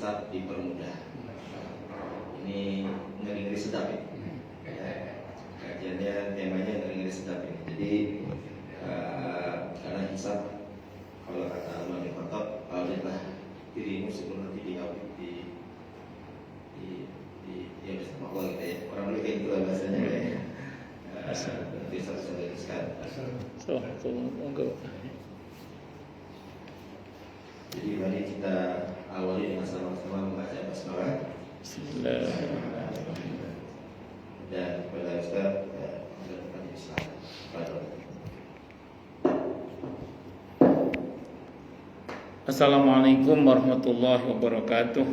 hisab dipermudah. Ini ngeri-ngeri sedap ya. Kajiannya temanya ngeri-ngeri sedap ini. Jadi karena hisab, kalau kata Umar bin Khattab, auditlah dirimu sebelum nanti diaudit ya bersama Allah gitu ya. Orang dulu kayak gitu lah bahasanya ya. Nanti satu-satu sekali. Jadi mari kita awali dengan sama-sama membaca basmalah. Bismillahirrahmanirrahim. Dan kepada Ustaz mengucapkan Islam. Assalamualaikum warahmatullahi wabarakatuh.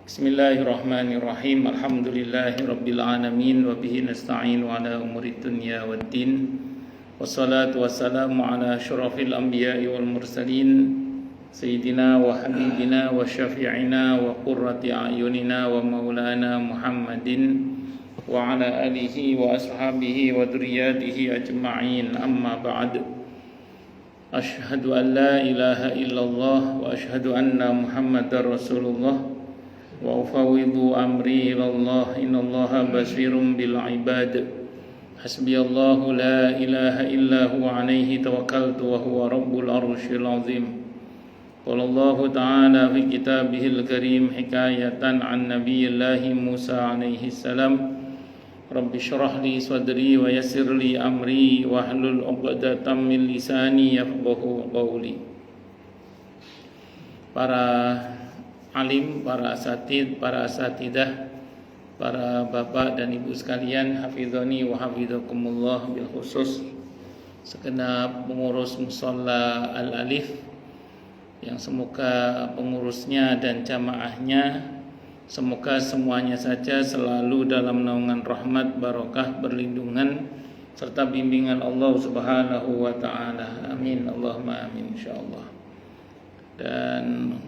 Bismillahirrahmanirrahim. Alhamdulillahirabbil alamin wa bihi nasta'inu ala umuri dunya waddin. Wassalatu wassalamu ala asyrafil anbiya'i wal mursalin sayyidina wa habibina wa syafi'ina wa qurrati a'yunina wa maulana Muhammadin wa ala alihi wa ashabihi wa dzurriyyatihi ajma'in. Amma ba'd. Asyhadu an la ilaha illallah wa asyhadu anna Muhammadar Rasulullah wa ufawwidu amri ilallah innallaha basirun bil ibad. Hasbiyallahu la ilaha illa huwa alaihi tawakkaltu wa huwa rabbul arsyil azim. Qala Allah ta'ala fi kitabihil karim hikayatan an nabiyillahi Musa alaihi salam. Rabbi syrah li sadri wa yassir li amri wahlul 'uqdatam min lisani yafqahu qawli. Para alim, para asatid, para asatidah, para bapak dan ibu sekalian, hafizani wa hafizakumullah bil khusus segenap pengurus musalla Al-Alif, yang semoga pengurusnya dan jamaahnya semoga semuanya saja selalu dalam naungan rahmat, barokah, perlindungan serta bimbingan Allah Subhanahu wa taala. Amin Allahumma amin insyaallah. Dan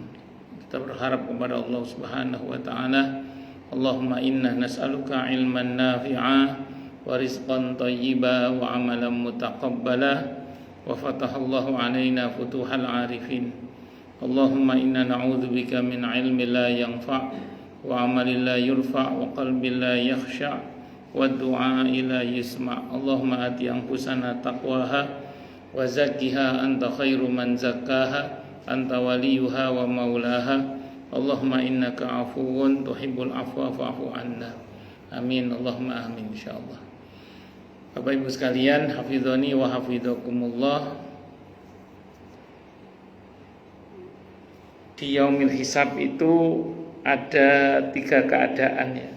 kita berharap kepada Allah Subhanahu wa taala, Allahumma inna nas'aluka ilman nafi'a wa rizqan thayyiba wa amalan mutaqabbala wa fatahallahu alaina futuhal arifin. Allahumma inna na'udzubika min ilmin la yanfa' wa amalin la yurfa' wa qalbin la yakhsha' wa du'a'i la yisma'. Allahumma ati anfusana taqwaha wa zakkiha anta khairu man zakkaha anta waliyuha wa maulaha. Allahumma innaka afuwun tuhibbul afwa fa'fu anna. Amin Allahumma amin insyaallah. Bapak Ibu sekalian, hafizani wa hafizakumullah. Di yaumil hisab itu ada 3 keadaan ya.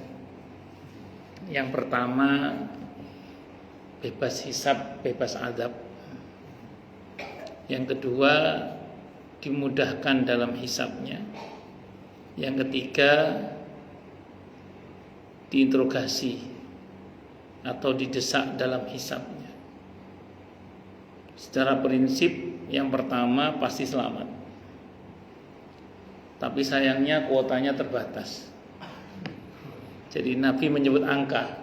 Yang pertama, bebas hisab, bebas azab. Yang kedua, dimudahkan dalam hisabnya. Yang ketiga, diinterogasi atau didesak dalam hisabnya. Secara prinsip, yang pertama pasti selamat. Tapi sayangnya kuotanya terbatas. Jadi Nabi menyebut angka.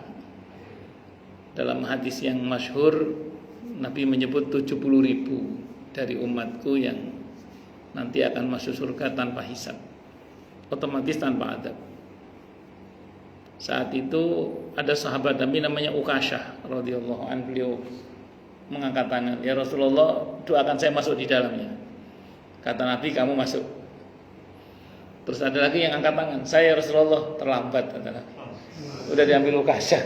Dalam hadis yang masyhur, Nabi menyebut 70.000 dari umatku yang nanti akan masuk surga tanpa hisab, otomatis tanpa adab. Saat itu ada sahabat Nabi namanya Uqasyah radhiyallahu anhu, beliau mengangkat tangan, "Ya Rasulullah, doakan saya masuk di dalamnya." Kata Nabi, "Kamu masuk." Terus ada lagi yang angkat tangan, "Saya Rasulullah." Terlambat, kata Nabi. Udah diambil Uqasyah.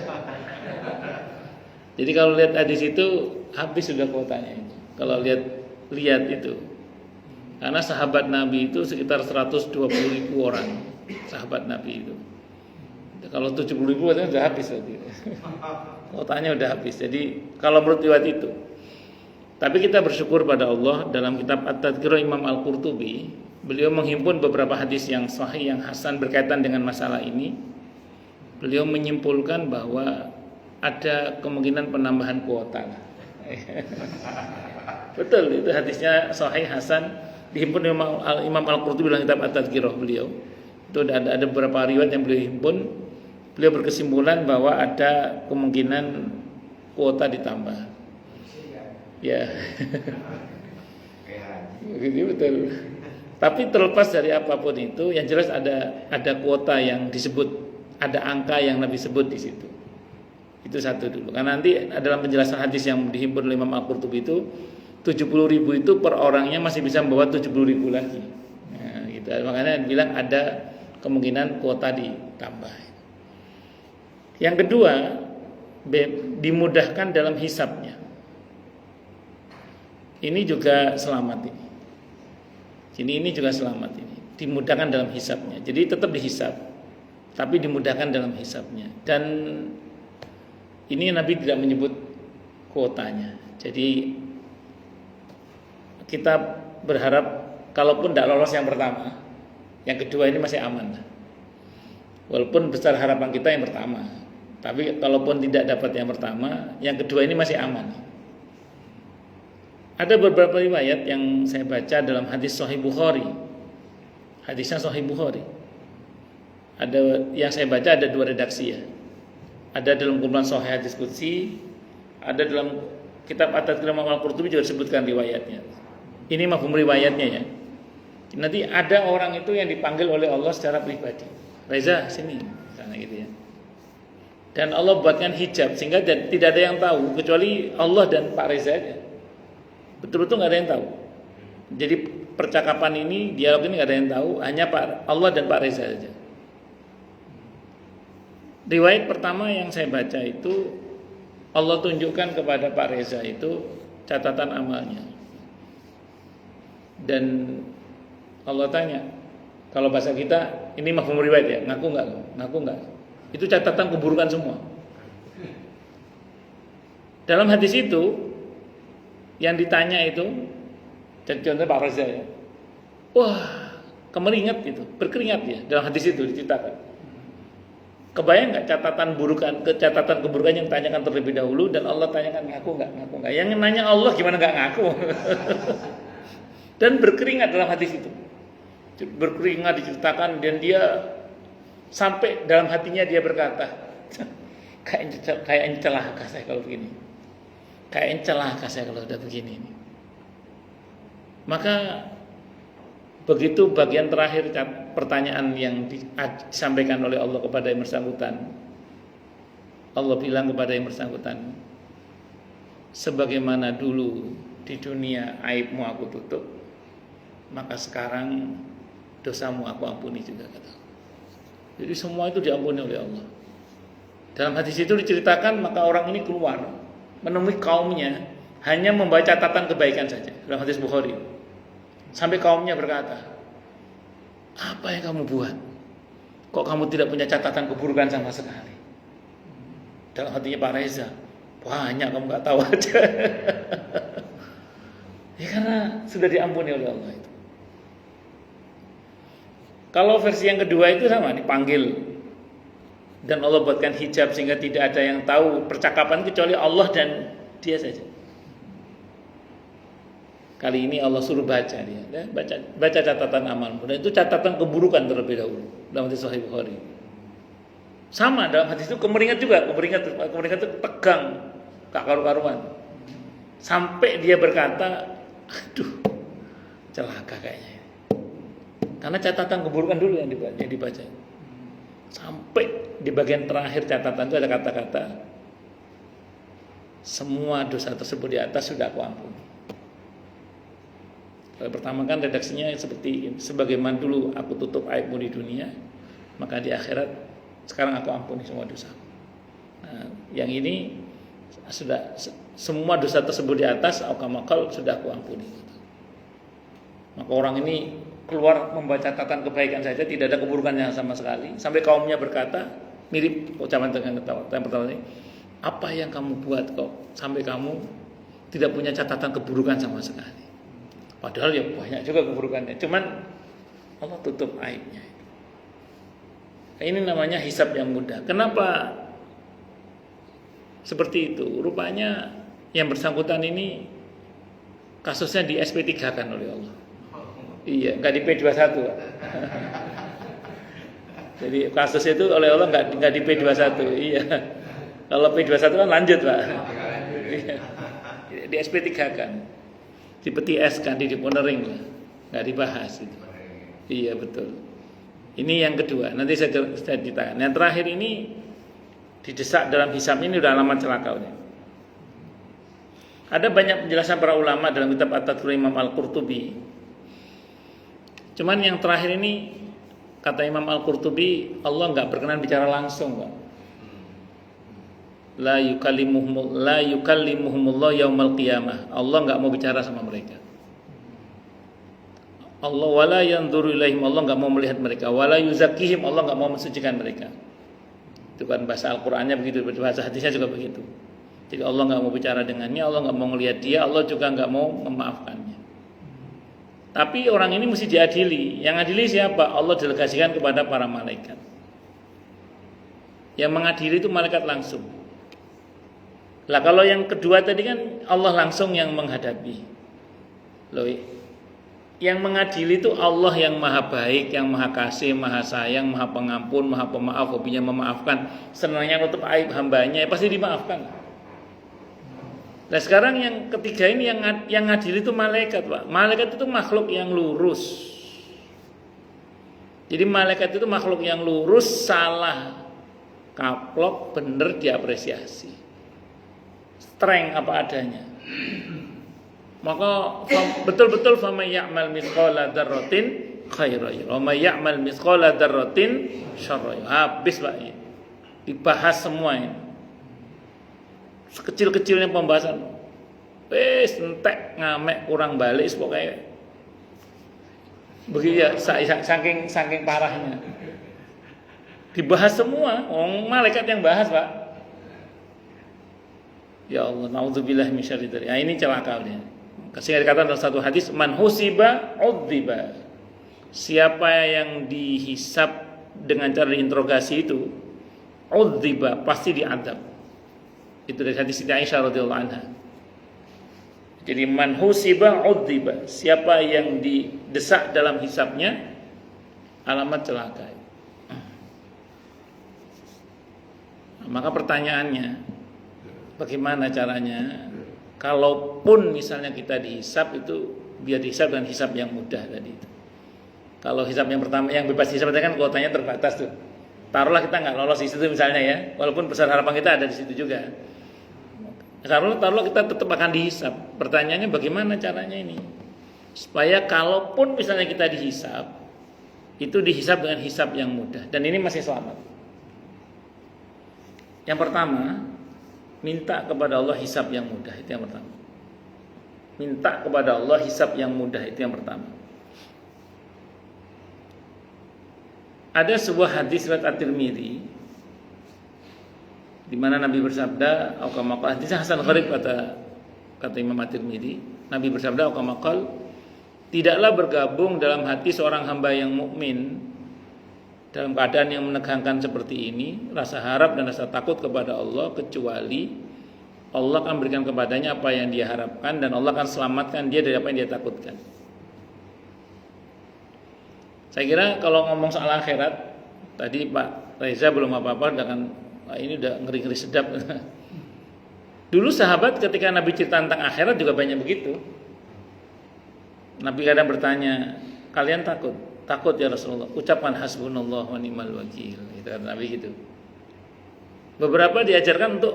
Jadi kalau lihat hadis itu habis sudah kuotanya itu. Kalau lihat itu. Karena sahabat Nabi itu sekitar 120.000 orang. Sahabat Nabi itu. Kalau 70.000 itu sudah habis lagi. Kuotanya udah habis. Jadi kalau menurut riwayat itu. Tapi kita bersyukur pada Allah, dalam kitab At-Tadhkirah Imam Al-Qurtubi, beliau menghimpun beberapa hadis yang sahih, yang hasan berkaitan dengan masalah ini. Beliau menyimpulkan bahwa ada kemungkinan penambahan kuota. Betul, itu hadisnya sahih hasan, dihimpun Imam Al-Qurtubi dalam kitab At-Tadhkirah beliau. Itu ada beberapa riwayat yang beliau himpun. Beliau berkesimpulan bahwa ada kemungkinan kuota ditambah. Ya. Begitu betul. Tapi terlepas dari apapun itu, yang jelas ada kuota yang disebut, ada angka yang Nabi sebut di situ. Itu satu dulu. Karena nanti dalam penjelasan hadis yang dihimpun oleh Imam Al-Qurtubi itu 70.000 itu per orangnya masih bisa membawa 70.000 lagi. Nah, gitu. Makanya bilang ada kemungkinan kuota ditambah. Yang kedua, dimudahkan dalam hisabnya. Ini juga selamat ini. Jadi ini juga selamat ini. Dimudahkan dalam hisabnya. Jadi tetap dihisab, tapi dimudahkan dalam hisabnya. Dan ini Nabi tidak menyebut kuotanya. Jadi kita berharap kalaupun tidak lolos yang pertama, yang kedua ini masih aman. Walaupun besar harapan kita yang pertama, tapi kalaupun tidak dapat yang pertama, yang kedua ini masih aman. Ada beberapa riwayat yang saya baca dalam hadis Sahih Bukhari. Hadisnya Sahih Bukhari. Ada yang saya baca ada dua redaksi ya. Ada dalam kumpulan Sahih Hadis Qudsi, ada dalam kitab At-Tadhkirah Imam Al-Qurtubi juga disebutkan riwayatnya. Ini mafhum riwayatnya ya. Nanti ada orang itu yang dipanggil oleh Allah secara pribadi. Reza sini, misalnya gitu ya. Dan Allah buatkan hijab sehingga tidak ada yang tahu kecuali Allah dan Pak Reza aja. Betul-betul nggak ada yang tahu. Jadi percakapan ini, dialog ini nggak ada yang tahu, hanya Pak Allah dan Pak Reza saja. Riwayat pertama yang saya baca itu Allah tunjukkan kepada Pak Reza itu catatan amalnya. Dan Allah tanya, kalau bahasa kita ini mafhum riwayat ya, ngaku nggak? Itu catatan keburukan semua. Dalam hadis itu yang ditanya itu, contohnya Pak Reza ya, wah kemeringat gitu, berkeringat ya. Dalam hadis itu diceritakan. Kebayang nggak catatan keburukan yang ditanyakan terlebih dahulu dan Allah tanyakan ngaku nggak? Yang nanya Allah gimana nggak ngaku? Dan berkeringat dalam hadis itu, berkeringat diceritakan dan dia sampai dalam hatinya dia berkata, kayak celaka saya kalau begini. Kayak celaka saya kalau sudah begini. Maka begitu bagian terakhir pertanyaan yang disampaikan oleh Allah kepada yang bersangkutan, Allah bilang kepada yang bersangkutan, sebagaimana dulu di dunia aibmu aku tutup, maka sekarang dosamu aku ampuni juga, kata. Jadi semua itu diampuni oleh Allah. Dalam hadis itu diceritakan maka orang ini keluar menemui kaumnya hanya membaca catatan kebaikan saja dalam hadis Bukhari. Sampai kaumnya berkata, apa yang kamu buat? Kok kamu tidak punya catatan keburukan sama sekali? Dalam hatinya Pak Reza, banyak kamu gak tahu aja. Ya karena sudah diampuni oleh Allah itu. Kalau versi yang kedua itu sama, dipanggil dan Allah buatkan hijab sehingga tidak ada yang tahu percakapan kecuali Allah dan dia saja. Kali ini Allah suruh baca dia, baca catatan amalmu. Dan itu catatan keburukan terlebih dahulu dalam hadis Sahih Bukhari. Sama dalam hadis itu kemeringat juga, kemeringat itu tegang, gak karu-karuan. Sampai dia berkata, aduh, celaka kayaknya. Karena catatan keburukan dulu yang dibaca. Sampai di bagian terakhir catatan itu ada kata-kata, semua dosa tersebut di atas sudah aku ampuni. Kalau pertama kan redaksinya seperti sebagaimana dulu aku tutup aibmu di dunia, maka di akhirat sekarang aku ampuni semua dosa. Nah, yang ini sudah semua dosa tersebut di atas akamakal sudah aku ampuni. Maka orang ini keluar membaca catatan kebaikan saja, tidak ada keburukannya sama sekali. Sampai kaumnya berkata, mirip ucapan dengan yang pertama ini, apa yang kamu buat kok sampai kamu tidak punya catatan keburukan sama sekali? Padahal ya banyak juga keburukannya, cuman Allah tutup aibnya. Ini namanya hisab yang mudah. Kenapa seperti itu? Rupanya yang bersangkutan ini kasusnya di SP3 kan oleh Allah. Iya, nggak di P21. Jadi kasus itu oleh Allah nggak di P21. Iya. Kalau P21 kan lanjut, Pak. Iya. Di SP3 kan. Di peti es kan, di ponering lah. Nggak dibahas itu. Iya betul. Ini yang kedua. Nanti saya ceritakan. Yang terakhir ini didesak dalam hisab ini udah alamat celaka. Ada banyak penjelasan para ulama dalam kitab At-Tadhkur Imam Al-Qurtubi. Cuman yang terakhir ini kata Imam Al-Qurtubi, Allah nggak berkenan bicara langsung, Pak. La yukallimuhumullah yaumal qiyamah. Allah nggak mau bicara sama mereka. Allah wala yanzuru ilaihim, Allah nggak mau melihat mereka. Wala yuzakkihim, Allah nggak mau mensucikan mereka. Itu kan bahasa Al-Qur'annya begitu, bahasa hadisnya juga begitu. Jadi Allah nggak mau bicara dengannya, Allah nggak mau melihat dia, Allah juga nggak mau memaafkannya. Tapi orang ini mesti diadili. Yang adili siapa? Allah delegasikan kepada para malaikat. Yang mengadili itu malaikat langsung. Lah kalau yang kedua tadi kan Allah langsung yang menghadapi. Loh, yang mengadili itu Allah yang maha baik, yang maha kasih, maha sayang, maha pengampun, maha pemaaf, hobinya memaafkan, senangnya nutup aib hambanya, ya pasti dimaafkan. Nah sekarang yang ketiga ini yang ngadil itu malaikat, Pak. Malaikat itu makhluk yang lurus. Jadi malaikat itu makhluk yang lurus, salah kaplok, bener diapresiasi. Strength apa adanya. Maka betul-betul faman ya'mal mithqala dzarratin khairan wa may ya'mal mithqala dzarratin syarran. Habis, Pak. Dibahas semua ini. Sekecil-kecilnya pembahasan. Wis entek ngamek kurang balik pokoknya. Begitu ya, saking parahnya. Dibahas semua, malaikat yang bahas, Pak. Ya Allah, naudzubillah min syarri dzalik. Nah, ini celaka dia. Sehingga dikatakan dalam satu hadis, man husiba udziba. Siapa yang dihisab dengan cara diinterogasi itu, udziba, pasti diadab. Itu dari hadis Siti Aisyah radhiyallahu anha. Jadi man husiba udziba. Siapa yang didesak dalam hisabnya, alamat celaka. Maka pertanyaannya, bagaimana caranya? Kalaupun misalnya kita dihisab itu biar dihisab dengan hisab yang mudah tadi itu. Kalau hisab yang pertama yang bebas hisab kan kuotanya terbatas tuh. Taruhlah kita nggak lolos di situ misalnya ya, walaupun besar harapan kita ada di situ juga. Taruhlah kita tetap akan dihisab. Pertanyaannya bagaimana caranya ini? Supaya kalaupun misalnya kita dihisab, itu dihisab dengan hisab yang mudah dan ini masih selamat. Yang pertama, minta kepada Allah hisab yang mudah, itu yang pertama. Minta kepada Allah hisab yang mudah, itu yang pertama. Ada sebuah hadis riwayat At-Tirmidzi di mana Nabi bersabda, hadisnya hasan gharib kata Imam At-Tirmidzi, Nabi bersabda, tidaklah bergabung dalam hati seorang hamba yang mukmin dalam keadaan yang menegangkan seperti ini, rasa harap dan rasa takut kepada Allah, kecuali Allah akan berikan kepadanya apa yang dia harapkan dan Allah akan selamatkan dia dari apa yang dia takutkan. Saya kira kalau ngomong soal akhirat, tadi Pak Reza belum apa-apa dengan ini udah ngeri-ngeri sedap. Dulu sahabat ketika Nabi cerita tentang akhirat juga banyak begitu. Nabi kadang bertanya, kalian takut? Takut ya Rasulullah. Ucapkan hasbunallah wa ni'mal wakil. Itu Nabi gitu. Beberapa diajarkan untuk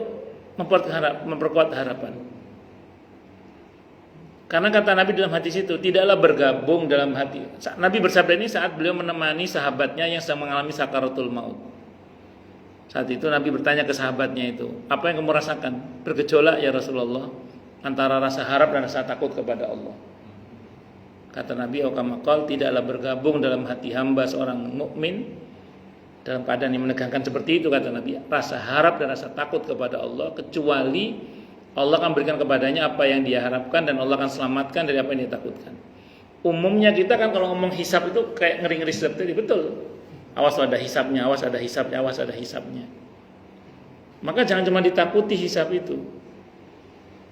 memperkuat harapan. Karena kata Nabi dalam hadis itu, tidaklah bergabung dalam hati. Nabi bersabda ini saat beliau menemani sahabatnya yang sedang mengalami sakaratul maut. Saat itu Nabi bertanya ke sahabatnya itu, apa yang kamu rasakan? Bergejolak ya Rasulullah antara rasa harap dan rasa takut kepada Allah. Kata Nabi, tidaklah bergabung dalam hati hamba seorang mukmin dalam keadaan yang menegangkan seperti itu, kata Nabi, rasa harap dan rasa takut kepada Allah, kecuali Allah akan berikan kepadanya apa yang dia harapkan dan Allah akan selamatkan dari apa yang dia takutkan. Umumnya kita kan kalau ngomong hisab itu kayak ngeri-ngeri sedap tadi, betul. Awas ada hisabnya, awas ada hisabnya, awas ada hisabnya. Maka jangan cuma ditakuti hisab itu.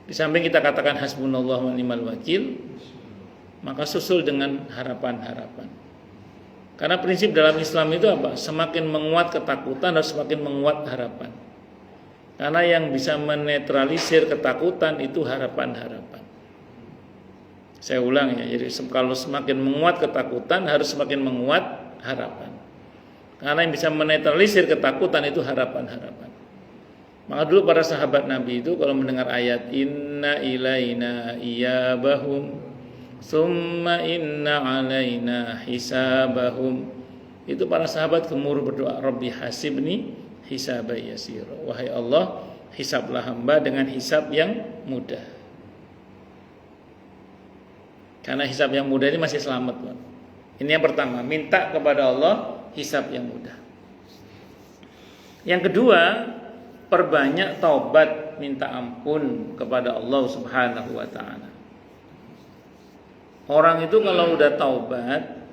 Di samping kita katakan hasbunallah wa ni'mal wakil, maka susul dengan harapan-harapan. Karena prinsip dalam Islam itu apa? Semakin menguat ketakutan dan semakin menguat harapan. Karena yang bisa menetralisir ketakutan itu harapan-harapan. Saya ulang ya, jadi kalau semakin menguat ketakutan harus semakin menguat harapan. Karena yang bisa menetralisir ketakutan itu harapan-harapan. Maka dulu para sahabat Nabi itu kalau mendengar ayat inna ilaina iyabahum summa inna alaina hisabahum, itu para sahabat gemuruh berdoa, Rabbi hasibni hisaba yasir. Wahai Allah, hisablah hamba dengan hisab yang mudah. Karena hisab yang mudah ini masih selamat, Pak. Ini yang pertama, minta kepada Allah hisab yang mudah. Yang kedua, perbanyak taubat, minta ampun kepada Allah Subhanahu wa taala. Orang itu kalau udah taubat,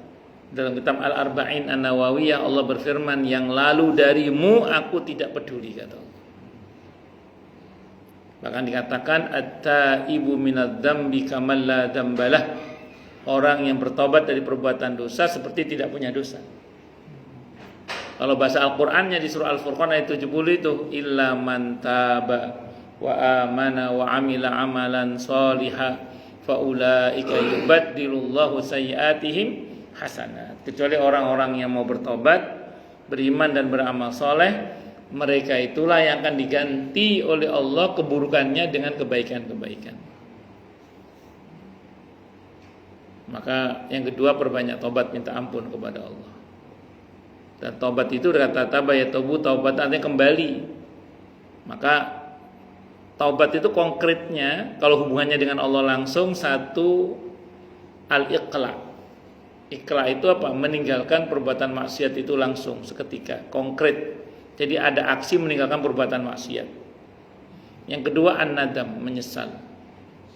dalam kitab Al-Arba'in An-Nawawiyah Allah berfirman, yang lalu darimu aku tidak peduli, kata Allah. Bahkan dikatakan at-taibu minadz-dzambi kamal la dzambalah. Orang yang bertobat dari perbuatan dosa seperti tidak punya dosa. Kalau bahasa Al-Qur'annya di surah Al-Furqan ayat 70 itu illa man taba wa amana wa amila amalan shaliha faulaika yubaddilullahu sayyiatihim hasanat. Kecuali orang-orang yang mau bertobat, beriman dan beramal soleh, mereka itulah yang akan diganti oleh Allah keburukannya dengan kebaikan-kebaikan. Maka yang kedua, perbanyak taubat, minta ampun kepada Allah. Dan taubat itu kata taba ya tobu, taubat artinya kembali. Maka taubat itu konkretnya kalau hubungannya dengan Allah langsung, satu, al-iqla. Iqla itu apa? Meninggalkan perbuatan maksiat itu langsung seketika, konkret. Jadi ada aksi meninggalkan perbuatan maksiat. Yang kedua an-nadam, menyesal.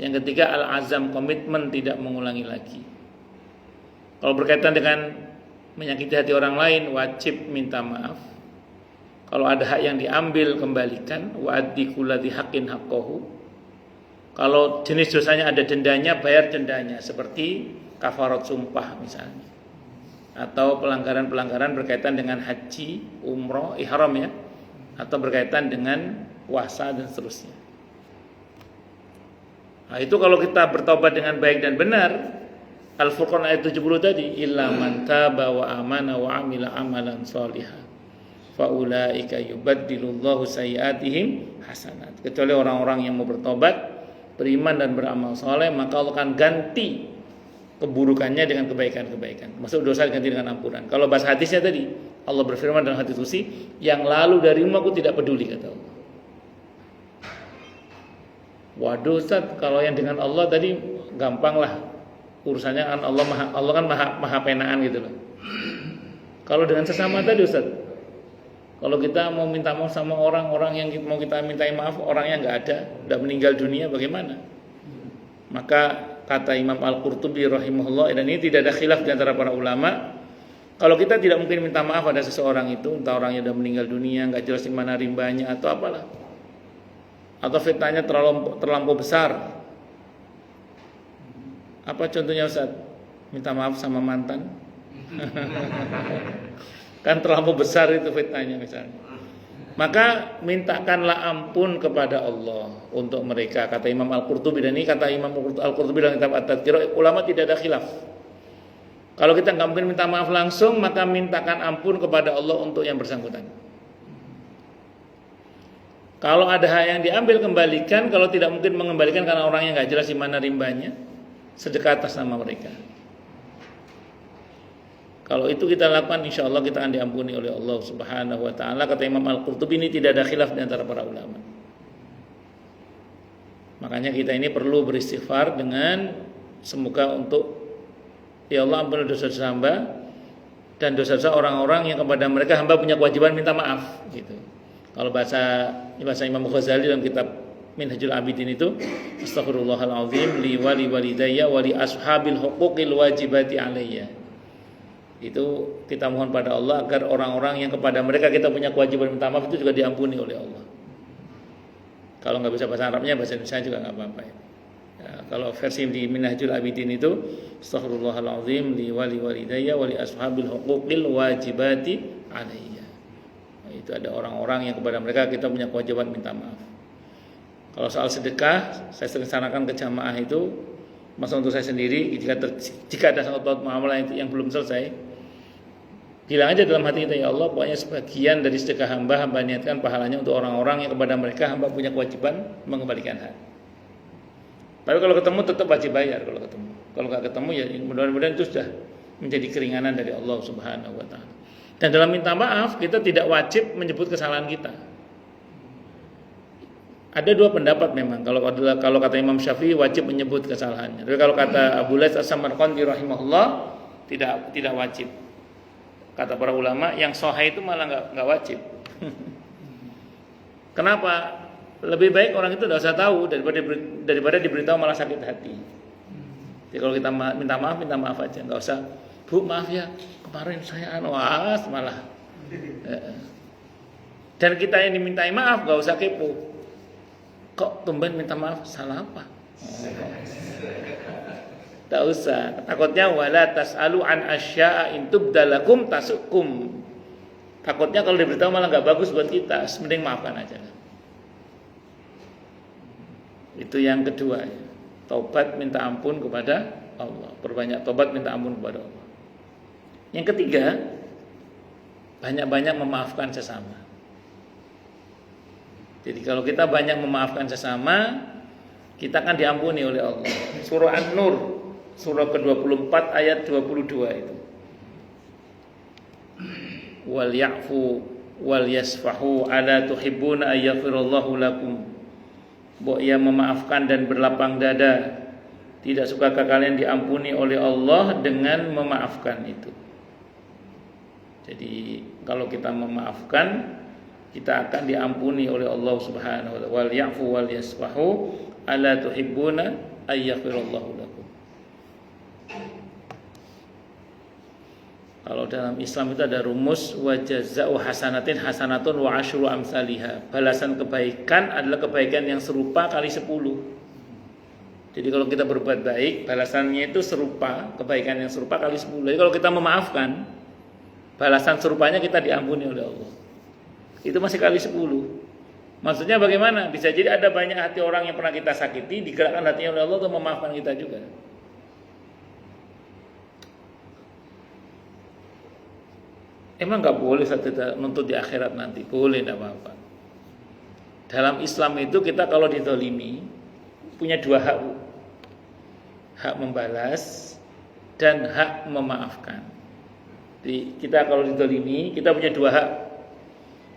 Yang ketiga al-azam, komitmen tidak mengulangi lagi. Kalau berkaitan dengan menyakiti hati orang lain, wajib minta maaf. Kalau ada hak yang diambil, kembalikan. Wa addi kulli haqqin haqqahu. Kalau jenis dosanya ada dendanya, bayar dendanya, seperti kafarat sumpah misalnya. Atau pelanggaran-pelanggaran berkaitan dengan haji, umroh, ihram ya, atau berkaitan dengan puasa dan seterusnya. Nah, itu kalau kita bertobat dengan baik dan benar, Al-Furqan ayat 70 tadi, illa man taba wa amana wa amila amalan shalihan faulaika yubaddilullahu sayyiatihim hasanat. Kecuali orang-orang yang mau bertobat, beriman dan beramal saleh, maka Allah akan ganti keburukannya dengan kebaikan-kebaikan. Maksud dosa diganti dengan ampunan. Kalau bahasa hadisnya tadi, Allah berfirman dalam hadis qudsi, yang lalu darimu aku tidak peduli, kata Allah. Waduh Ustaz, kalau yang dengan Allah tadi gampang lah urusannya, kan Allah kan maha penaan gitu loh. Kalau dengan sesama tadi Ustaz, kalau kita mau minta maaf sama orang yang mau kita mintai maaf, orangnya nggak ada, udah meninggal dunia, bagaimana? Maka kata Imam Al-Qurtubi rahimahullah, dan ini tidak ada khilaf di antara para ulama, kalau kita tidak mungkin minta maaf pada seseorang itu, entah orangnya sudah meninggal dunia, nggak jelas di mana rimbanya atau apalah, atau fitnahnya terlampau besar. Apa contohnya Ustaz? Minta maaf sama mantan. Kan terlampau besar itu fitnahnya misalnya. Maka mintakanlah ampun kepada Allah untuk mereka, kata Imam Al-Qurtubi. Dan ini kata Imam Al-Qurtubi dalam kitab At-Tadhkirah, ulama tidak ada khilaf. Kalau kita nggak mungkin minta maaf langsung, maka mintakan ampun kepada Allah untuk yang bersangkutan. Kalau ada hak yang diambil, kembalikan. Kalau tidak mungkin mengembalikan karena orangnya nggak jelas di mana rimbanya, sedekah atas nama mereka. Kalau itu kita lakukan, insya Allah kita akan diampuni oleh Allah Subhanahu wa taala. Kata Imam Al-Qurtubi, ini tidak ada khilaf di antara para ulama. Makanya kita ini perlu beristighfar dengan semoga untuk, ya Allah ampuni dosa-dosa hamba dan dosa-dosa orang-orang yang kepada mereka hamba punya kewajiban minta maaf gitu. Kalau bahasa Imam Ghazali dalam kitab Minhajul Abidin itu, astaghfirullahalazim li wali walidayya wa li ashabil huquqil wajibati alayya. Itu kita mohon pada Allah agar orang-orang yang kepada mereka kita punya kewajiban minta maaf itu juga diampuni oleh Allah. Kalau nggak bisa bahasa Arabnya, bahasa Indonesia juga nggak apa-apa ya. Kalau versi di Minhajul Abidin itu, astaghfirullahalazim li wali walidayya wa li ashabil huquqil wajibati alayya. Itu ada orang-orang yang kepada mereka kita punya kewajiban minta maaf. Kalau soal sedekah, saya sering sarankan ke jamaah itu, Masa untuk saya sendiri, jika ada sangkut muamalah yang belum selesai, bilang aja dalam hati kita, ya Allah, pokoknya sebagian dari sedekah hamba niatkan pahalanya untuk orang-orang yang kepada mereka hamba punya kewajiban mengembalikan hak. Tapi kalau ketemu tetap wajib bayar kalau ketemu. Kalau nggak ketemu ya mudah-mudahan itu sudah menjadi keringanan dari Allah Subhanahu wa taala. Dan dalam minta maaf kita tidak wajib menyebut kesalahan kita. Ada dua pendapat memang. Kalau kata Imam Syafi'i wajib menyebut kesalahannya. Tapi kalau kata Abu Laits As-Samarqandi rahimahullah tidak wajib. Kata para ulama yang sahih itu malah nggak wajib. Kenapa? Lebih baik orang itu tidak usah tahu daripada diberitahu malah sakit hati. Jadi kalau kita minta maaf aja, nggak usah. Bu maaf ya kemarin saya malah. Dan kita yang dimintai maaf nggak usah kepo. Kok tumben minta maaf, salah apa? Tak usah. Takutnya wala tas'alu an asya'a in tubdalakum tasukum. Takutnya kalau diberitahu malah nggak bagus buat kita, mending maafkan aja. Itu yang kedua, taubat minta ampun kepada Allah. Perbanyak taubat minta ampun kepada Allah. Yang ketiga, banyak-banyak memaafkan sesama. Jadi kalau kita banyak memaafkan sesama, kita akan diampuni oleh Allah. Surah An-Nur, surah ke-24 ayat 22 itu. Wal ya'fu wal yasfahu ala tuhibbuna ayyaghfirallahu lakum. Bahwa ia memaafkan dan berlapang dada. Tidak sukakah kalian diampuni oleh Allah dengan memaafkan itu. Jadi kalau kita memaafkan, kita akan diampuni oleh Allah Subhanahu wa taala. Wal ya'fu wal yasfahu ala tuhibbuna ayyaghfirallahu lakum. Kalau dalam Islam itu ada rumus wa jazaa'u hasanatin hasanatun wa asyru amsalihha. Balasan kebaikan adalah kebaikan yang serupa kali 10. Jadi kalau kita berbuat baik, balasannya itu serupa, kebaikan yang serupa kali 10. Jadi kalau kita memaafkan, balasan serupanya kita diampuni oleh Allah. Itu masih kali 10. Maksudnya bagaimana? Bisa jadi ada banyak hati orang yang pernah kita sakiti, digerakkan hatinya oleh Allah untuk memaafkan kita juga. Emang gak boleh saat kita nuntut di akhirat nanti? Boleh, tidak apa-apa. Dalam Islam itu kita kalau dizalimi punya dua hak. Hak membalas dan hak memaafkan. Jadi kita kalau dizalimi kita punya dua hak.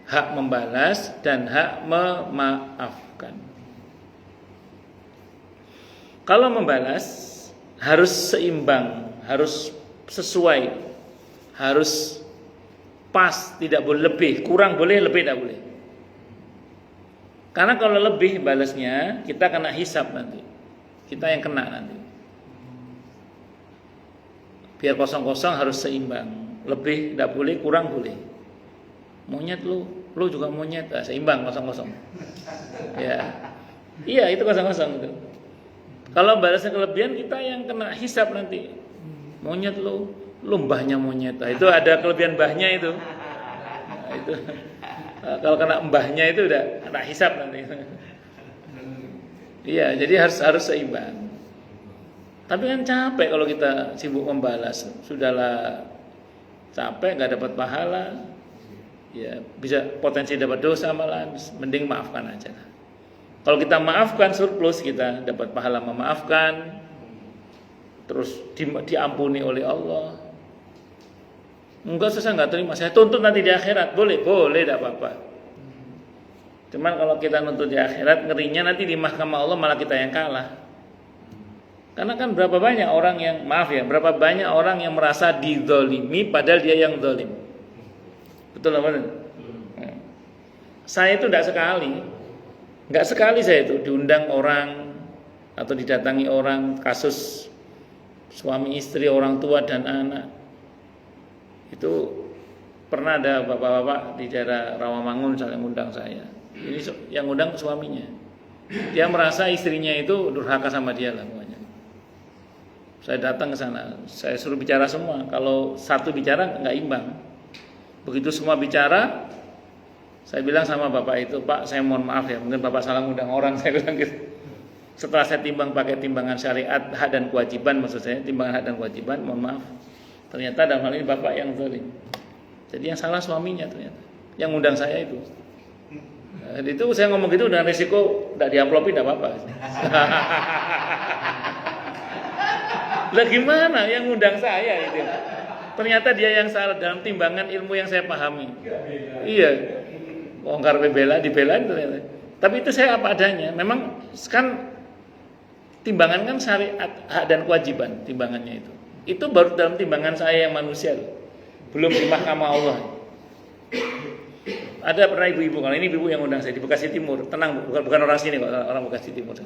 Hak membalas dan hak memaafkan. Kalau membalas harus seimbang, harus sesuai, harus pas, tidak boleh lebih, kurang boleh, lebih tidak boleh. Karena kalau lebih balasnya kita kena hisab nanti, kita yang kena nanti. Biar kosong-kosong harus seimbang, lebih tidak boleh, kurang boleh. Monyet lu juga monyet, seimbang kosong-kosong. Ya, iya itu kosong-kosong itu. Kalau balasnya kelebihan kita yang kena hisab nanti. Monyet lu mbahnya monyet. Nah, itu ada kelebihan mbahnya itu. Nah, itu kalau kena mbahnya itu udah kena hisab nanti. Iya, jadi harus seimbang. Tapi kan capek kalau kita sibuk membalas. Sudahlah capek, nggak dapat pahala. Ya, bisa potensi dapat dosa malah, mending maafkan aja. Kalau kita maafkan surplus, kita dapat pahala memaafkan, terus diampuni oleh Allah. Enggak, saya nggak terima, saya tuntut nanti di akhirat. Boleh, tidak apa-apa. Cuman kalau kita nuntut di akhirat, ngerinya nanti di mahkamah Allah malah kita yang kalah. Karena kan berapa banyak orang yang merasa dizalimi padahal dia yang zalim. Betul apa? Saya itu enggak sekali saya itu diundang orang atau didatangi orang kasus suami istri, orang tua dan anak. Itu pernah ada bapak-bapak di daerah Rawamangun misalnya ngundang saya. Ini yang ngundang suaminya. Dia merasa istrinya itu durhaka sama dia lah pokoknya. Saya datang ke sana, saya suruh bicara semua. Kalau satu bicara enggak imbang. Begitu semua bicara, saya bilang sama bapak itu, Pak, saya mohon maaf ya, mungkin bapak salah ngundang orang, saya bilang gitu. setelah saya timbang pakai timbangan syariat hak dan kewajiban, maksud saya timbangan hak dan kewajiban, mohon maaf, ternyata dalam hal ini bapak yang zalim. Jadi yang salah suaminya ternyata, yang undang saya itu. Itu saya ngomong gitu dengan risiko tidak diamplopin tidak apa-apa. Lah gimana yang ngundang saya itu? Ternyata dia yang salah dalam timbangan ilmu yang saya pahami. Iya. Ongkar dibelain ternyata. Tapi itu saya apa adanya. Memang kan timbangan kan syariat hak dan kewajiban timbangannya itu. Itu baru dalam timbangan saya yang manusia loh. Belum di mahkamah Allah. Ada pernah ibu-ibu, kalau ini ibu yang undang saya di Bekasi Timur, tenang bukan orang sini kok, orang Bekasi Timur.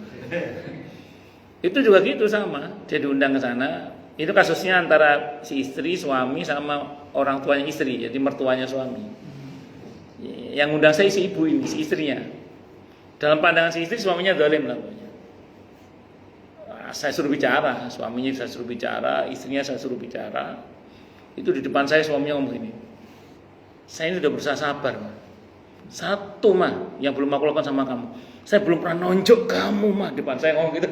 Itu juga gitu sama, dia diundang ke sana. Itu kasusnya antara si istri, suami sama orang tuanya istri, jadi mertuanya suami. Yang undang saya si ibu ini, si istrinya. Dalam pandangan si istri suaminya zalim lah pokoknya. Saya suruh bicara, suaminya saya suruh bicara, istrinya saya suruh bicara. Itu di depan saya suaminya ngomong gini. Saya ini udah berusaha sabar, mah. Satu mah yang belum aku lakukan sama kamu. Saya belum pernah nonjok kamu mah depan saya ngomong gitu.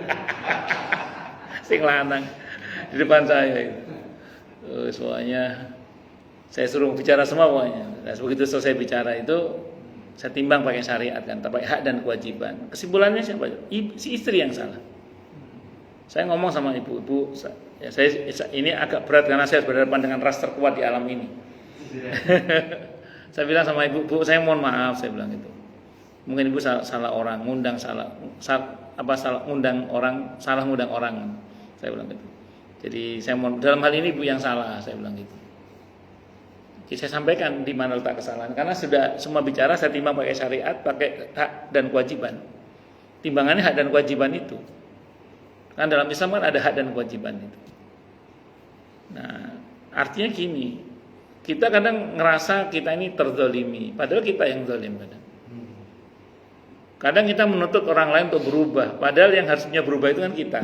Sing lanang di depan saya itu. Soalnya saya suruh bicara semua pokoknya. Nah, begitu selesai bicara itu saya timbang pakai syariat kan, pakai hak dan kewajiban. Kesimpulannya siapa? Si istri yang salah. Saya ngomong sama ibu-ibu, ya saya ini agak berat karena saya berhadapan dengan ras terkuat di alam ini. Saya bilang sama ibu, Bu, saya mohon maaf, saya bilang itu. Mungkin ibu salah orang, ngundang salah ngundang orang, salah ngundang orang. Saya bilang gitu. Jadi saya mohon, dalam hal ini ibu yang salah, saya bilang gitu. Jadi saya sampaikan di mana letak kesalahan, karena sudah semua bicara saya timbang pakai syariat, pakai hak dan kewajiban. Timbangannya hak dan kewajiban itu. Kan dalam Islam kan ada hak dan kewajiban itu. Nah, artinya gini, kita kadang ngerasa kita ini terzalimi, padahal kita yang zalim kadang. Kadang kita menuntut orang lain untuk berubah, padahal yang harusnya berubah itu kan kita.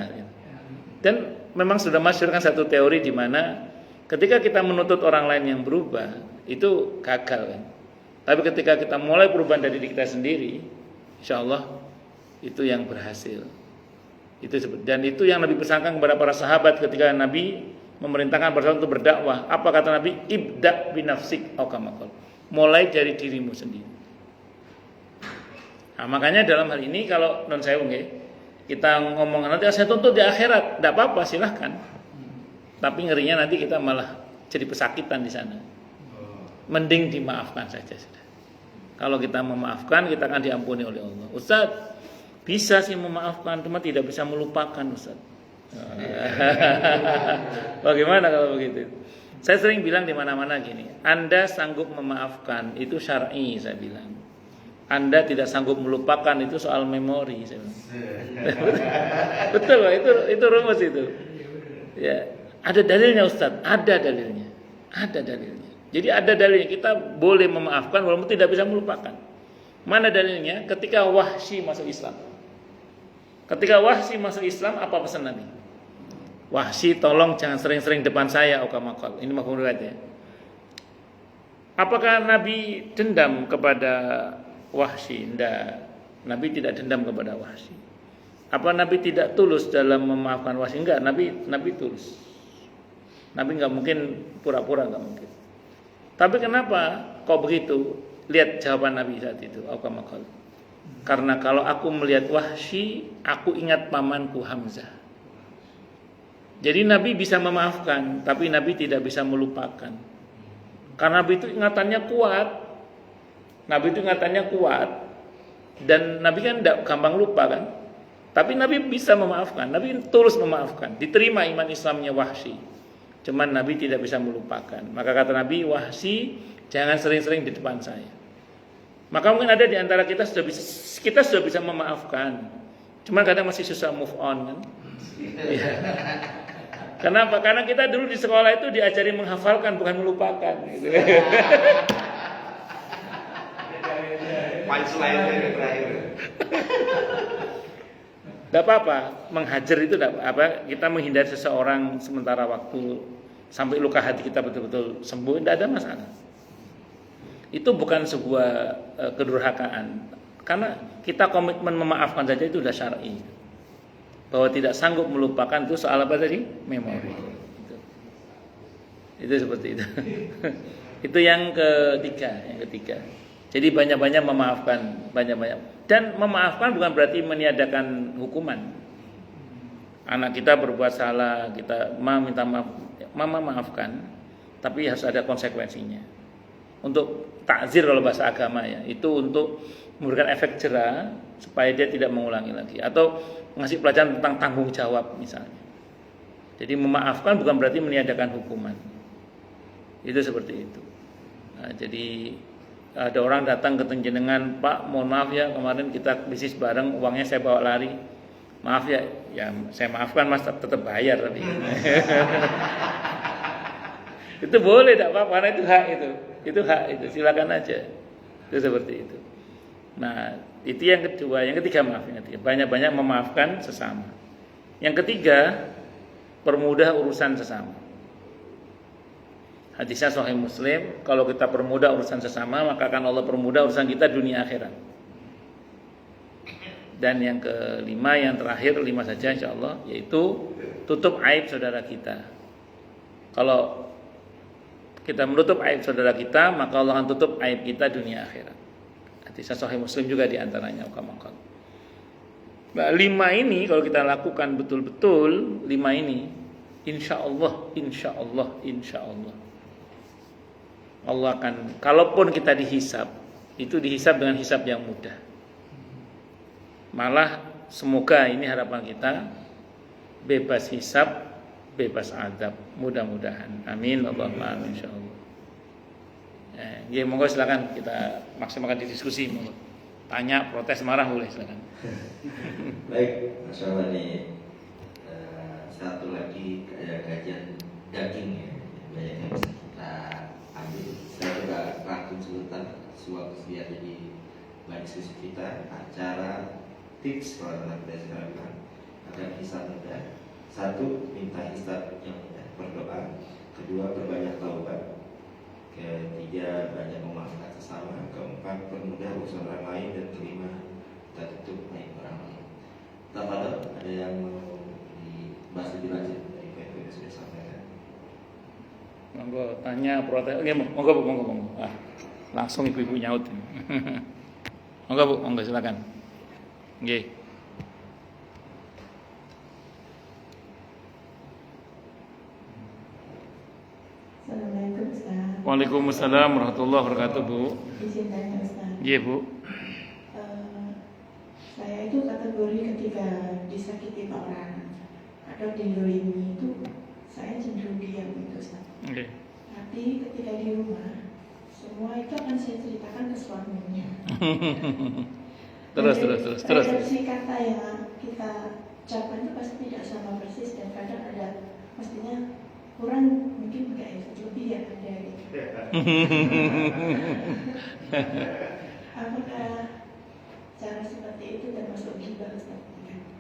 Dan memang sudah masyhur kan satu teori di mana ketika kita menuntut orang lain yang berubah, itu gagal kan. Tapi ketika kita mulai perubahan dari diri kita sendiri, insya Allah itu yang berhasil. Dan itu yang Nabi pesankan kepada para sahabat ketika Nabi memerintahkan para sahabat untuk berdakwah. Apa kata Nabi? Ibda binafsik au kama qala. Mulai dari dirimu sendiri. Nah, makanya dalam hal ini kalau non saya kita ngomong nanti saya tuntut di akhirat, tidak apa-apa silahkan. Tapi ngerinya nanti kita malah jadi pesakitan di sana. Mending dimaafkan saja sudah. Kalau kita memaafkan, kita akan diampuni oleh Allah. Ustaz, bisa sih memaafkan, cuma tidak bisa melupakan, Ustaz. Bagaimana kalau begitu? Saya sering bilang di mana-mana gini, Anda sanggup memaafkan itu syar'i, saya bilang. Anda tidak sanggup melupakan itu soal memori, saya bilang. Betul, itu rumus itu. Ya, ada dalilnya Ustaz, ada dalilnya. Jadi ada dalilnya, kita boleh memaafkan walaupun tidak bisa melupakan. Mana dalilnya? Ketika Wahsy masuk Islam. Ketika Wahsy masuk Islam, apa pesan Nabi? Wahsy, tolong jangan sering-sering depan saya, okamakal. Ini mafhum riwayat ya. Apakah Nabi dendam kepada Wahsy? Tidak. Nabi tidak dendam kepada Wahsy. Apa Nabi tidak tulus dalam memaafkan Wahsy? Enggak, Nabi tulus. Nabi enggak mungkin pura-pura, enggak mungkin. Tapi kenapa kok begitu? Lihat jawaban Nabi saat itu, okamakal. Karena kalau aku melihat Wahsy, aku ingat pamanku Hamzah. Jadi Nabi bisa memaafkan, tapi Nabi tidak bisa melupakan. Karena Nabi itu ingatannya kuat. Dan Nabi kan tidak gampang lupa kan. Tapi Nabi bisa memaafkan, Nabi tulus memaafkan. Diterima iman Islamnya Wahsy. Cuman Nabi tidak bisa melupakan. Maka kata Nabi, Wahsy, jangan sering-sering di depan saya. Maka mungkin ada di antara kita sudah bisa memaafkan. Cuma kadang masih susah move on kan. Ya. Kenapa? Karena kita dulu di sekolah itu diajari menghafalkan bukan melupakan gitu. Punchline-nya terakhir. Tidak apa-apa, menghajar itu tidak apa. Kita menghindari seseorang sementara waktu sampai luka hati kita betul-betul sembuh, tidak ada masalah. Itu bukan sebuah kedurhakaan. Karena kita komitmen memaafkan saja itu sudah syar'i. bahwa tidak sanggup melupakan itu soal apa tadi? Memori. Itu seperti itu. Itu yang ketiga. Jadi banyak-banyak memaafkan, banyak-banyak. Dan memaafkan bukan berarti meniadakan hukuman. Anak kita berbuat salah, kita minta maaf, mama maafkan, tapi harus ada konsekuensinya. Untuk takzir kalau bahasa agama ya, itu untuk memberikan efek jera supaya dia tidak mengulangi lagi, atau ngasih pelajaran tentang tanggung jawab misalnya. Jadi memaafkan bukan berarti meniadakan hukuman. Itu seperti itu. Nah, jadi ada orang datang ke jenengan, Pak, mohon maaf ya, kemarin kita bisnis bareng, uangnya saya bawa lari. Maaf ya, ya saya maafkan Mas, tetap bayar tapi. Itu boleh, tidak apa-apa, karena itu hak itu, silakan aja. Itu seperti itu. Nah, itu yang kedua, yang ketiga banyak-banyak memaafkan sesama. Yang ketiga, permudah urusan sesama. Hadisnya Sahih Muslim, kalau kita permudah urusan sesama, maka akan Allah permudah urusan kita dunia akhirat. Dan yang kelima, yang terakhir, 5 saja insyaallah, yaitu tutup aib saudara kita. Kalau kita menutup aib saudara kita, maka Allah akan tutup aib kita dunia akhirat. Hadisnya Sahih Muslim juga diantaranya. Nah, 5 ini kalau kita lakukan betul-betul, 5 ini, insyaallah, Allah akan, kalaupun kita dihisab, itu dihisab dengan hisab yang mudah. Malah semoga ini harapan kita, bebas hisab, bebas azab, mudah-mudahan. Amin Allahumma amin insyaallah. Ya, monggo silakan kita maksimalkan di diskusi. Monggo. Tanya, protes, marah boleh silakan. Baik, masalah ini satu lagi kajian daging ya, banyak yang bisa kita ambil. Saya juga rangkum sebentar sewaktu biar jadi bahan diskusi kita, acara tips kalau dalam kita sekarang agar hisab mudah. 1, minta hisab yang mudah, berdoa. 2, berbanyak taubat. 3, banyak memaafkan sesama. 4, permudah urusan orang lain. Dan 5, kita tutup aib orang lain. Ada yang mau dibahas lebih lanjut dari poin-poin yang sudah disampaikan? Monggo tanya, protes. Oke, monggo. Langsung ibu-ibu nyaut. Monggo silakan. Nggih. Assalamualaikum Ustaz. Waalaikumsalam warahmatullahi wabarakatuh, Bu. Izin tanya Ustaz. Iya, Bu. Saya itu kategori ketika disakiti orang atau dizalimi itu saya cenderung diam gitu Ustaz. Oke. Tapi ketika di rumah semua itu akan saya ceritakan ke suaminya. Terus. Redaksi kata yang kita ucapkan itu pasti tidak sama persis, dan kadang ada pastinya kurang, mungkin enggak lebih ya ada gitu. Apakah cara seperti itu termasuk ghibah Ustaz?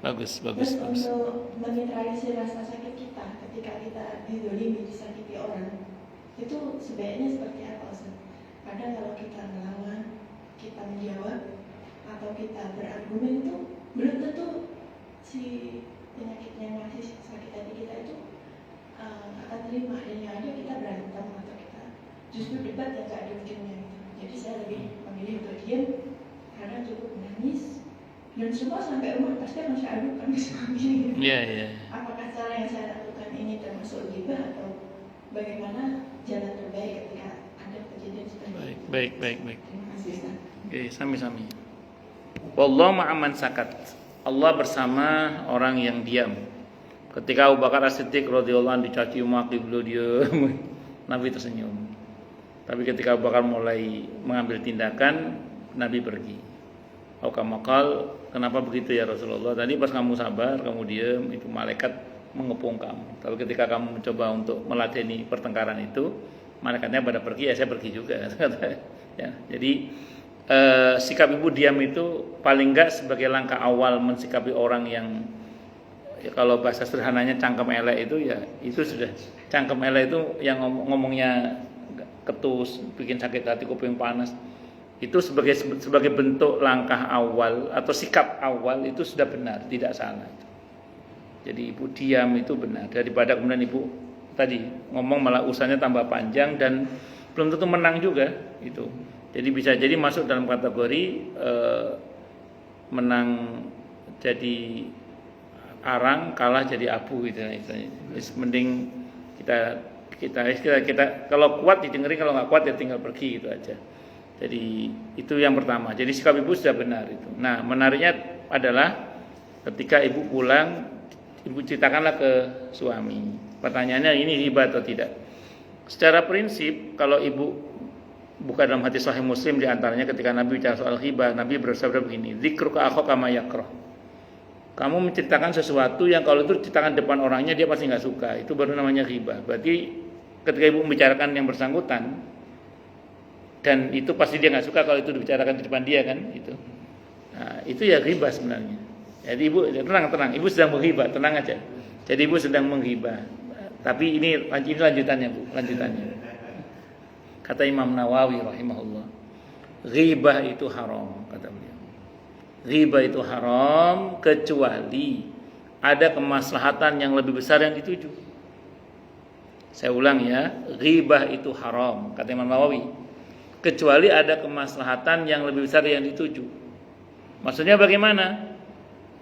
Bagus. Terus untuk menetralisir rasa sakit kita ketika kita dizalimi, disakiti orang, itu sebaiknya seperti apa Ustaz? Kadang kalau kita melawan, kita menjawab, atau kita berargumen, itu belum tentu si penyakit yang masih sakit hati kita itu akan terima, dan yang ada kita berantem atau kita justru debat yang gak ada ujungnya gitu. Jadi saya lebih memilih untuk diam, karena cukup menangis, dan semua sampai rumah pasti akan saya adukan ke suami. Iya. Apakah cara yang saya lakukan ini termasuk ghibah, atau bagaimana jalan terbaik ketika ada kejadian seperti ini? Baik. Terima kasih Ustaz. Oke, sami-sami. Wallahu ma'aman sakat. Allah bersama orang yang diam. Ketika Abu Bakar As-Siddiq radhiyallahu anhu dicaci maki, beliau diam. Nabi tersenyum. Tapi ketika Abu Bakar mulai mengambil tindakan, Nabi pergi. Aukamakal, kenapa begitu ya Rasulullah? Tadi pas kamu sabar, kamu diam, itu malaikat mengepung kamu. Tapi ketika kamu mencoba untuk meladeni pertengkaran itu, malaikatnya pada pergi, ya saya pergi juga. Ya, jadi sikap ibu diam itu paling enggak sebagai langkah awal mensikapi orang yang, ya, kalau bahasa sederhananya cangkem elek itu, ya itu sudah cangkem elek itu yang ngomongnya ketus, bikin sakit hati, kuping panas. Itu sebagai bentuk langkah awal atau sikap awal itu sudah benar, tidak salah. Jadi ibu diam itu benar, daripada kemudian ibu tadi ngomong malah urusannya tambah panjang dan belum tentu menang juga itu. Jadi bisa jadi masuk dalam kategori menang jadi arang, kalah jadi abu gitu. Mending kita kalau kuat didengerin, kalau nggak kuat ya tinggal pergi gitu aja. Jadi itu yang pertama. Jadi sikap ibu sudah benar itu. Nah, menariknya adalah ketika ibu pulang, ibu ceritakanlah ke suami. Pertanyaannya ini riba atau tidak? Secara prinsip kalau ibu buka dalam hadis Sahih Muslim diantaranya ketika Nabi bicara soal riba, Nabi bersabda begini, "Dzikruka akhaka ma yakrah." Kamu menceritakan sesuatu yang kalau itu diceritakan depan orangnya dia pasti nggak suka, itu baru namanya riba. Berarti ketika ibu membicarakan yang bersangkutan dan itu pasti dia nggak suka kalau itu dibicarakan di depan dia kan, itu. Nah, itu ya riba sebenarnya. Jadi ibu tenang, ibu sedang menghibah, tenang aja. Jadi ibu sedang menghibah. Tapi ini lanjutannya bu, lanjutannya. Kata Imam Nawawi rahimahullah, ghibah itu haram, kata beliau. Riba itu haram kecuali ada kemaslahatan yang lebih besar yang dituju. Saya ulang ya, riba itu haram kata Imam Nawawi, kecuali ada kemaslahatan yang lebih besar yang dituju. Maksudnya bagaimana?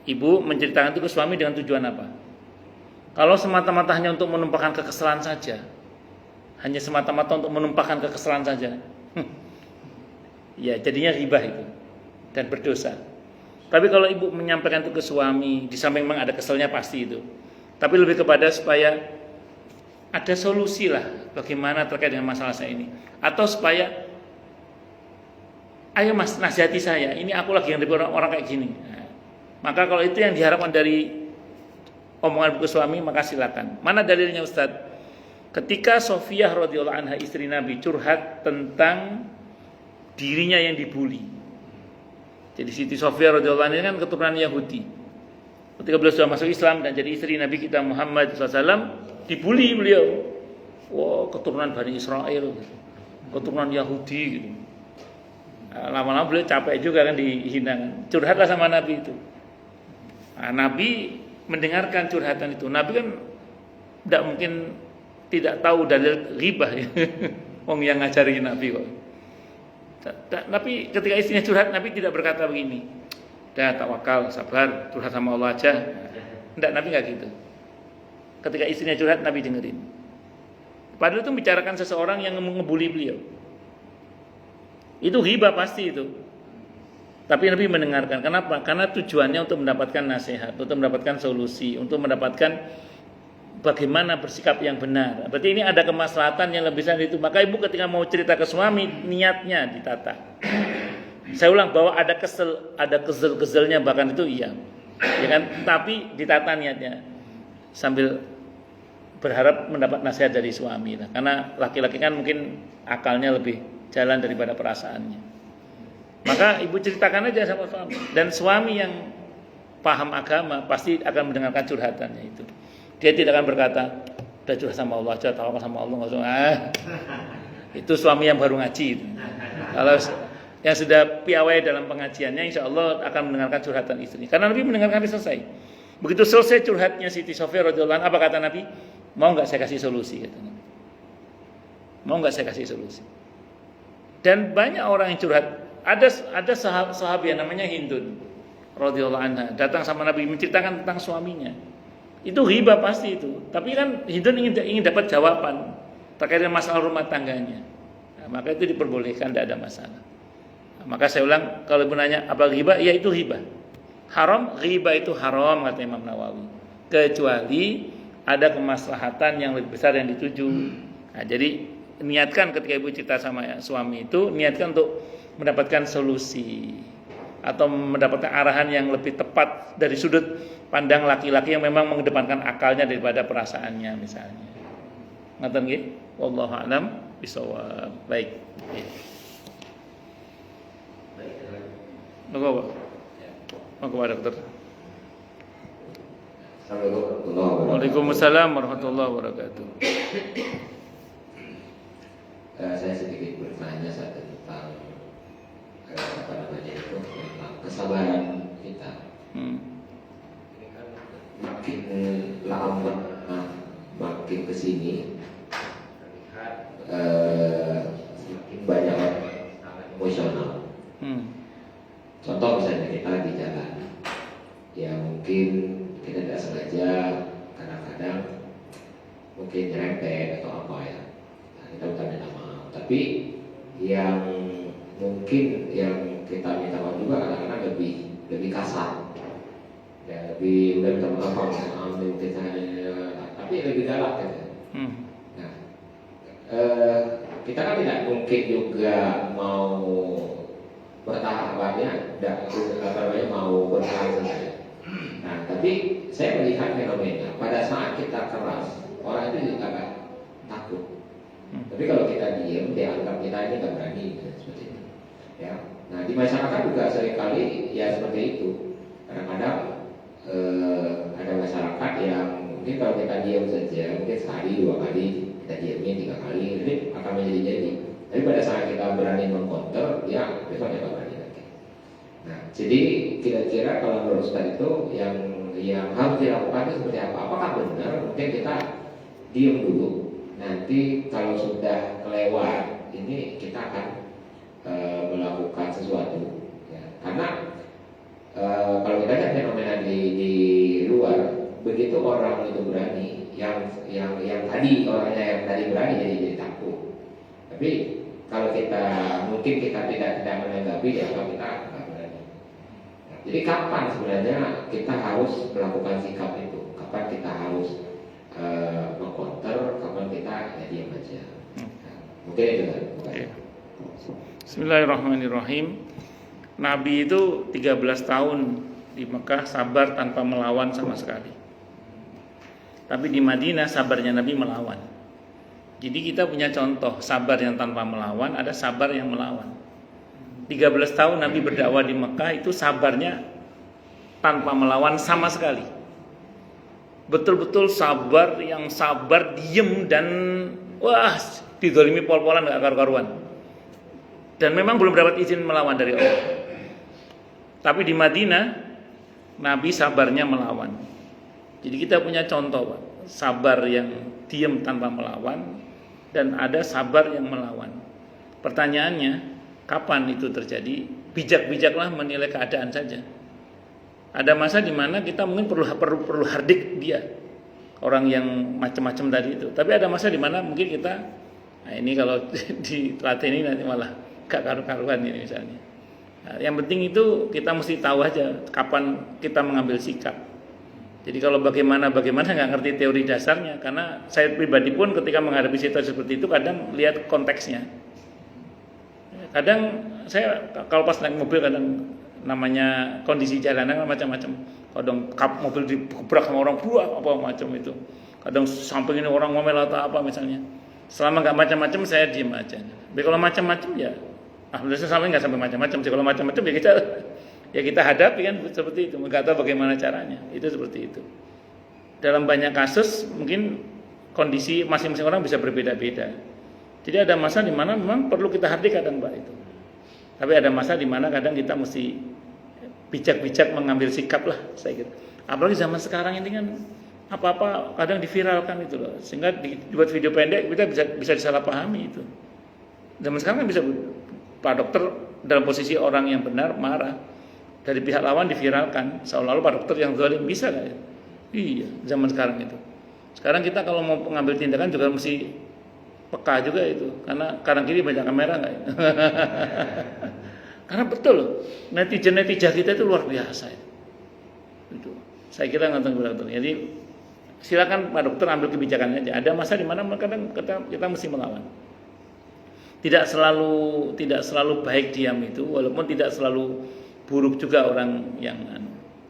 Ibu menceritakan itu ke suami dengan tujuan apa? Kalau semata-mata hanya untuk menumpahkan kekesalan saja, hanya semata-mata untuk menumpahkan kekesalan saja, ya jadinya riba itu dan berdosa. Tapi kalau ibu menyampaikan itu ke suami, di samping memang ada keselnya pasti itu, tapi lebih kepada supaya ada solusi lah bagaimana terkait dengan masalah saya ini, atau supaya ayo mas nasihati saya, ini aku lagi yang dari orang kayak gini. Nah, maka kalau itu yang diharapkan dari omongan ibu ke suami, maka silakan. Mana dalilnya Ustadz? Ketika Sofiyah radhiyallahu anha istri Nabi curhat tentang dirinya yang dibuli. Jadi Siti Sofiyah radhiyallahu anha kan keturunan Yahudi. Ketika beliau sudah masuk Islam dan jadi istri Nabi kita Muhammad SAW, dibully beliau. Wah, keturunan Bani Israel, keturunan Yahudi gitu. Nah, lama-lama beliau capek juga kan dihina. Curhatlah sama Nabi itu. Nah, Nabi mendengarkan curhatan itu. Nabi kan tidak mungkin tidak tahu dalil ghibah ya. Wong yang ngajari Nabi kok. Tapi ketika istrinya curhat, Nabi tidak berkata begini, dah tawakal, sabar, curhat sama Allah aja. Tidak, Nabi nggak gitu. Ketika istrinya curhat, Nabi dengerin. Padahal itu membicarakan seseorang yang ngebully beliau. Itu ghibah pasti itu. Tapi Nabi mendengarkan. Kenapa? Karena tujuannya untuk mendapatkan nasihat, untuk mendapatkan solusi, untuk mendapatkan bagaimana bersikap yang benar. Berarti ini ada kemaslahatan yang lebih besar itu. Maka ibu ketika mau cerita ke suami, niatnya ditata. Saya ulang bahwa ada kesel-keselnya bahkan itu iya. Ya kan? Tapi ditata niatnya. Sambil berharap mendapat nasihat dari suami. Nah, karena laki-laki kan mungkin akalnya lebih jalan daripada perasaannya. Maka ibu ceritakan aja sama suami. Dan suami yang paham agama pasti akan mendengarkan curhatannya itu. Dia tidak akan berkata, udah curhat sama Allah aja, tawakal sama Allah, nggak usah. Itu suami yang baru ngaji itu. Kalau yang sudah piawai dalam pengajiannya, insya Allah akan mendengarkan curhatan istrinya. Karena Nabi mendengarkan selesai. Begitu selesai curhatnya Siti Sofiyah radhiyallahu anha, apa kata Nabi? Mau nggak saya kasih solusi? Katanya. Mau nggak saya kasih solusi? Dan banyak orang yang curhat. Ada sahabat yang namanya Hindun radhiyallahu anha datang sama Nabi menceritakan tentang suaminya. Itu ghibah pasti itu. Tapi kan Hindun ingin dapat jawaban terkait dengan masalah rumah tangganya. Nah, maka itu diperbolehkan, tidak ada masalah. Nah, maka saya ulang, kalau ibu nanya apa ghibah, ya itu ghibah. Haram, ghibah itu haram kata Imam Nawawi. Kecuali ada kemaslahatan yang lebih besar yang dituju. Nah, jadi niatkan ketika ibu cerita sama suami itu, niatkan untuk mendapatkan solusi atau mendapatkan arahan yang lebih tepat dari sudut pandang laki-laki yang memang mengedepankan akalnya daripada perasaannya misalnya. Ngaten nggih? Wallahu a'lam bishawab. Baik. Monggo, Pak. Monggo, Pak Dokter. Waalaikumsalam warahmatullahi wabarakatuh. Saya sedikit bertanya tentang tentang kesabaran kita. Makin lama makin kesini semakin banyak orang sangat emosional. Contoh misalnya kita di jalan, ya mungkin kita tidak sengaja kadang-kadang mungkin nyerempet atau apa ya, nah, kita minta maaf. Tapi yang mungkin yang kita minta maaf juga kadang-kadang lebih kasar, ya lebih udah minta maaf mungkin saya, tapi lebih galak gitu. Nah, kita kan tidak mungkin juga mau bertahannya, mau bertahan saja. Nah, tapi saya melihat fenomena pada saat kita keras, orang itu juga agak takut. Tapi kalau kita diam, dianggap kita ini nggak berani, seperti itu. Ya. Nah, di masyarakat juga seringkali ya seperti itu. Kadang-kadang ada masyarakat yang mungkin kalau kita diam saja, mungkin sekali, 2 kali, kita diamnya 3 kali, ini akan menjadi-jadi. Tapi pada saat kita berani mengcounter, ya besoknya nggak berani lagi. Nah, jadi kira-kira kalau menurut Ustaz itu yang harus dilakukan itu seperti apa? Apakah benar mungkin kita diam dulu, nanti kalau sudah kelewat ini kita akan melakukan sesuatu, ya. Karena kalau kita lihat fenomena di luar, begitu orang itu berani, yang tadi orangnya yang tadi berani jadi takut. Tapi kalau mungkin kita tidak menanggapi, ya kalau kita nggak berani. Nah, jadi kapan sebenarnya kita harus melakukan sikap itu? Kapan kita harus mengcounter? Kapan kita ya diam aja? Nah, mungkin itu kan. Bismillahirrahmanirrahim. Nabi itu 13 tahun di Mekah sabar tanpa melawan sama sekali. Tapi di Madinah sabarnya Nabi melawan. Jadi kita punya contoh sabar yang tanpa melawan, ada sabar yang melawan. 13 tahun Nabi berdakwah di Mekah itu sabarnya tanpa melawan sama sekali. Betul-betul sabar, yang sabar, diem dan wah dizalimi pol-polan gak karu-karuan. Dan memang belum dapat izin melawan dari Allah. Tapi di Madinah Nabi sabarnya melawan. Jadi kita punya contoh, Pak, sabar yang diem tanpa melawan dan ada sabar yang melawan. Pertanyaannya, kapan itu terjadi? Bijak-bijaklah menilai keadaan saja. Ada masa di mana kita mungkin perlu hardik dia, orang yang macam-macam tadi itu. Tapi ada masa di mana mungkin kita, nah ini kalau dilatih ini nanti malah gak karu-karuan ini misalnya. Nah, yang penting itu kita mesti tahu aja kapan kita mengambil sikap. Jadi kalau bagaimana nggak ngerti teori dasarnya, karena saya pribadi pun ketika menghadapi situasi seperti itu kadang lihat konteksnya. Kadang saya kalau pas naik mobil kadang namanya kondisi jalanan macam-macam. Kadang kap mobil dibrak sama orang buah apa macam itu. Kadang samping ini orang ngomel atau apa misalnya. Selama nggak macam-macam saya diem aja. Tapi kalau macam-macam ya, alhamdulillah sampai nggak sampai macam-macam. Jadi kalau macam-macam ya kita hadapi kan seperti itu. Nggak tahu bagaimana caranya. Itu seperti itu. Dalam banyak kasus mungkin kondisi masing-masing orang bisa berbeda-beda. Jadi ada masa di mana memang perlu kita hati kadang Mbak itu. Tapi ada masa di mana kadang kita mesti bijak-bijak mengambil sikap lah saya kira. Apalagi zaman sekarang ini kan apa-apa kadang diviralkan itu loh, sehingga dibuat video pendek kita bisa disalahpahami itu. Zaman sekarang kan bisa Pak Dokter dalam posisi orang yang benar marah, dari pihak lawan diviralkan seolah-olah Pak Dokter yang zalim, bisa nggak ya? Iya, zaman sekarang itu. Sekarang kita kalau mau mengambil tindakan juga mesti peka juga itu, karena kanan kiri banyak kamera nggak ya? Karena betul netizen kita itu luar biasa itu. Saya kira nggak tahu. Jadi silakan Pak Dokter ambil kebijakannya aja. Ada masa di mana kadang kita mesti melawan. Tidak selalu baik diam itu, walaupun tidak selalu buruk juga orang yang